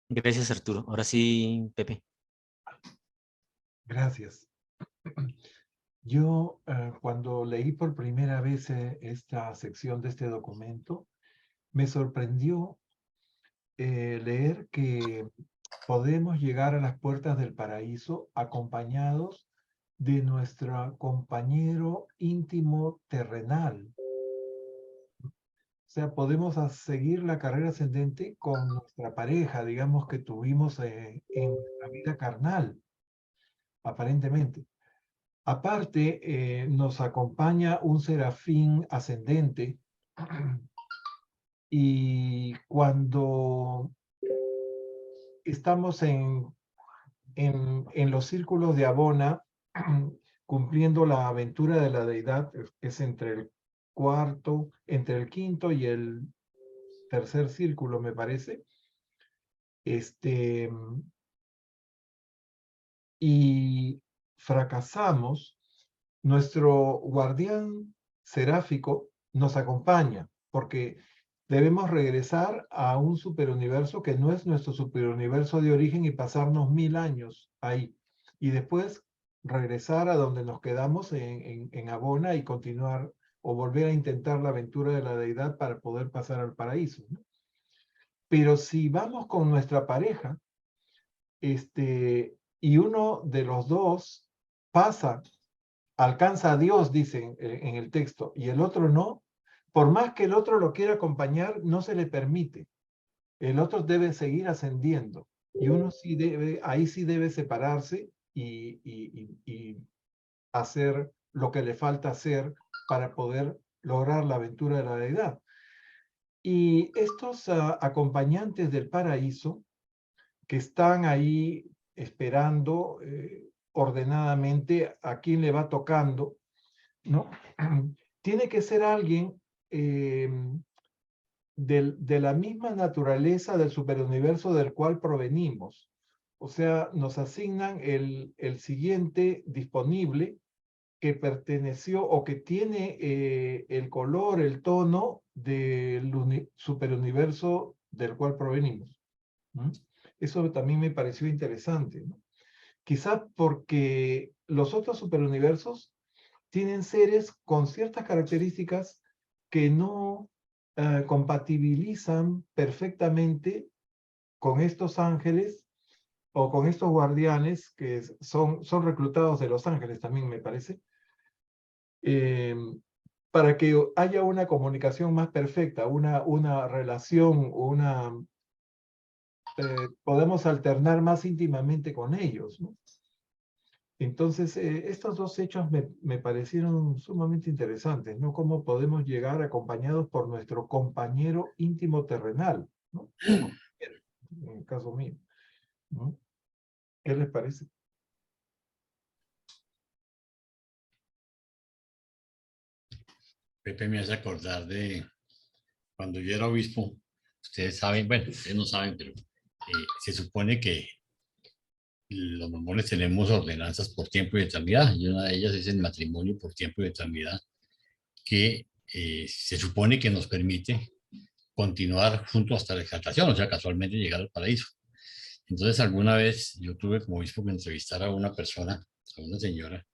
Gracias, Arturo. Ahora sí, Pepe. Gracias. Yo, cuando leí por primera vez esta sección de este documento, me sorprendió leer que podemos llegar a las puertas del paraíso acompañados de nuestro compañero íntimo terrenal. O sea, podemos seguir la carrera ascendente con nuestra pareja, digamos, que tuvimos en la vida carnal, aparentemente. Aparte, nos acompaña un serafín ascendente y cuando estamos en los círculos de Abona, cumpliendo la aventura de la deidad, es entre el quinto y el tercer círculo, me parece. Y fracasamos, nuestro guardián seráfico nos acompaña, porque debemos regresar a un superuniverso que no es nuestro superuniverso de origen y pasarnos 1000 años ahí. Y después regresar a donde nos quedamos en Abona y continuar o volver a intentar la aventura de la deidad para poder pasar al paraíso, ¿no? Pero si vamos con nuestra pareja, y uno de los dos pasa, alcanza a Dios, dicen en el texto, y el otro no, por más que el otro lo quiera acompañar, no se le permite. El otro debe seguir ascendiendo. Y uno sí debe, ahí sí debe separarse y hacer lo que le falta hacer para poder lograr la aventura de la deidad. Y estos acompañantes del paraíso, que están ahí esperando ordenadamente a quién le va tocando, ¿no? Tiene que ser alguien de la misma naturaleza del superuniverso del cual provenimos. O sea, nos asignan el siguiente disponible que perteneció o que tiene el color, el tono del superuniverso del cual provenimos. ¿Mm? Eso también me pareció interesante, ¿no? Quizá porque los otros superuniversos tienen seres con ciertas características que no compatibilizan perfectamente con estos ángeles o con estos guardianes que son reclutados de los ángeles también, me parece, para que haya una comunicación más perfecta, una relación, podemos alternar más íntimamente con ellos, ¿no? Entonces, estos dos hechos me parecieron sumamente interesantes, ¿no? Cómo podemos llegar acompañados por nuestro compañero íntimo terrenal, ¿no? En el caso mío, ¿no? ¿Qué les parece? Pepe me hace acordar de cuando yo era obispo. Ustedes saben, bueno, ustedes no saben, pero se supone que los mormones tenemos ordenanzas por tiempo y eternidad, y una de ellas es el matrimonio por tiempo y eternidad, que se supone que nos permite continuar juntos hasta la exaltación, o sea, casualmente llegar al paraíso. Entonces, alguna vez yo tuve como obispo que entrevistar a una persona, a una señora,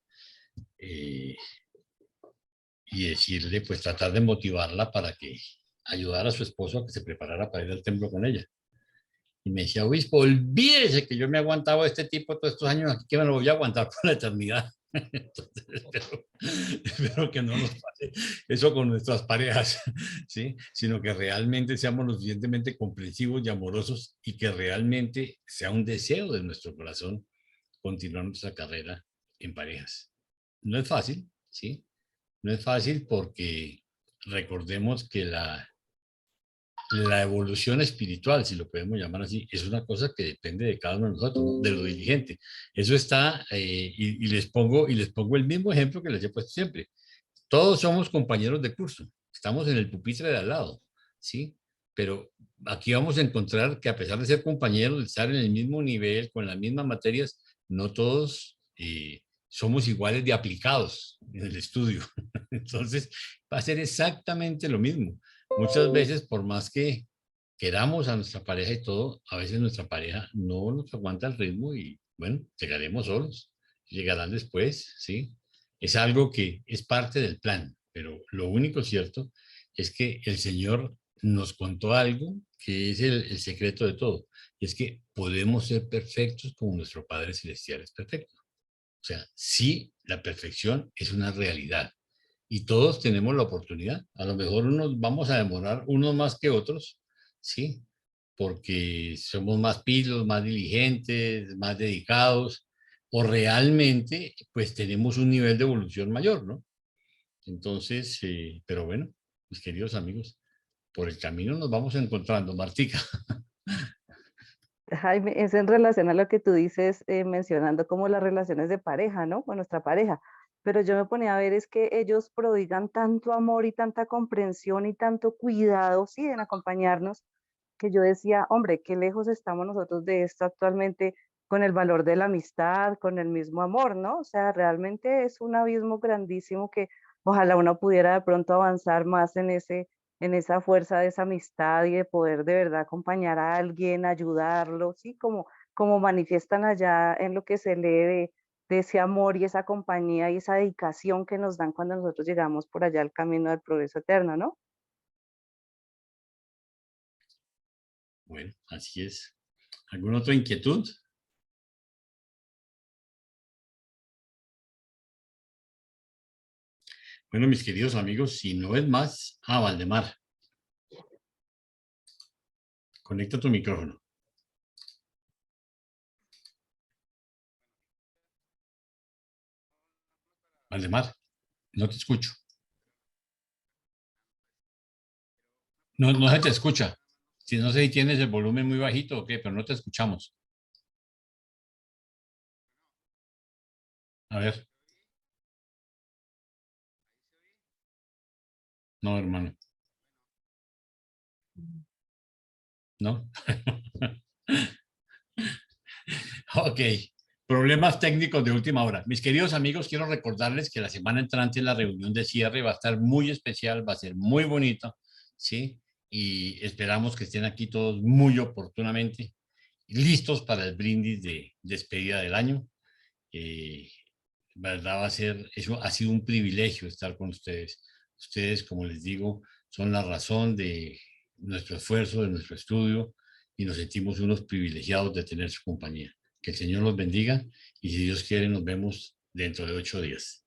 y decirle, pues tratar de motivarla para que ayudara a su esposo a que se preparara para ir al templo con ella. Y me decía, obispo, olvídese que yo me he aguantado a este tipo todos estos años aquí, que me lo voy a aguantar por la eternidad. Entonces, espero que no nos pase eso con nuestras parejas, ¿sí? Sino que realmente seamos lo suficientemente comprensivos y amorosos y que realmente sea un deseo de nuestro corazón continuar nuestra carrera en parejas. No es fácil, ¿sí? No es fácil porque recordemos que la evolución espiritual, si lo podemos llamar así, es una cosa que depende de cada uno de nosotros, ¿no? De lo diligente. Eso está, y les pongo el mismo ejemplo que les he puesto siempre. Todos somos compañeros de curso, estamos en el pupitre de al lado, ¿sí? Pero aquí vamos a encontrar que a pesar de ser compañeros, de estar en el mismo nivel, con las mismas materias, no todos somos iguales de aplicados en el estudio. Entonces, va a ser exactamente lo mismo. Muchas veces, por más que queramos a nuestra pareja y todo, a veces nuestra pareja no nos aguanta el ritmo y, bueno, llegaremos solos, llegarán después, ¿sí? Es algo que es parte del plan, pero lo único cierto es que el Señor nos contó algo que es el secreto de todo, y es que podemos ser perfectos como nuestro Padre Celestial es perfecto. O sea, sí, la perfección es una realidad y todos tenemos la oportunidad. A lo mejor unos vamos a demorar unos más que otros, ¿sí? Porque somos más pilos, más diligentes, más dedicados, o realmente, pues tenemos un nivel de evolución mayor, ¿no? Entonces, pero bueno, mis queridos amigos, por el camino nos vamos encontrando, Martica. Jaime, es en relación a lo que tú dices, mencionando como las relaciones de pareja, ¿no? Con nuestra pareja. Pero yo me ponía a ver es que ellos prodigan tanto amor y tanta comprensión y tanto cuidado, sí, en acompañarnos, que yo decía, hombre, qué lejos estamos nosotros de esto actualmente con el valor de la amistad, con el mismo amor, ¿no? O sea, realmente es un abismo grandísimo que ojalá uno pudiera de pronto avanzar más en esa fuerza de esa amistad y de poder de verdad acompañar a alguien, ayudarlo, ¿sí? Como manifiestan allá en lo que se lee de ese amor y esa compañía y esa dedicación que nos dan cuando nosotros llegamos por allá al camino del progreso eterno, ¿no? Bueno, así es. ¿Alguna otra inquietud? Bueno, mis queridos amigos, si no es más, Valdemar, conecta tu micrófono. Valdemar, no te escucho. No, no se te escucha. Si no sé si tienes el volumen muy bajito o qué, pero no te escuchamos. A ver. No, hermano. ¿No? Ok. Problemas técnicos de última hora. Mis queridos amigos, quiero recordarles que la semana entrante la reunión de cierre va a estar muy especial, va a ser muy bonita, ¿sí? Y esperamos que estén aquí todos muy oportunamente, listos para el brindis de despedida del año. ¿Verdad? Eso ha sido un privilegio estar con ustedes. Ustedes, como les digo, son la razón de nuestro esfuerzo, de nuestro estudio, y nos sentimos unos privilegiados de tener su compañía. Que el Señor los bendiga y si Dios quiere nos vemos dentro de 8 días.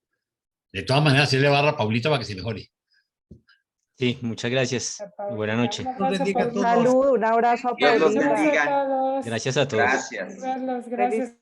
De todas maneras, se le barra a Paulita para que se mejore. Sí, muchas gracias. Buenas noches. Un abrazo, bendiga a Paulita. todos. Salud, un abrazo a Dios los Paulita. Gracias bendiga. a todos. Gracias a todos. Gracias. Carlos, gracias.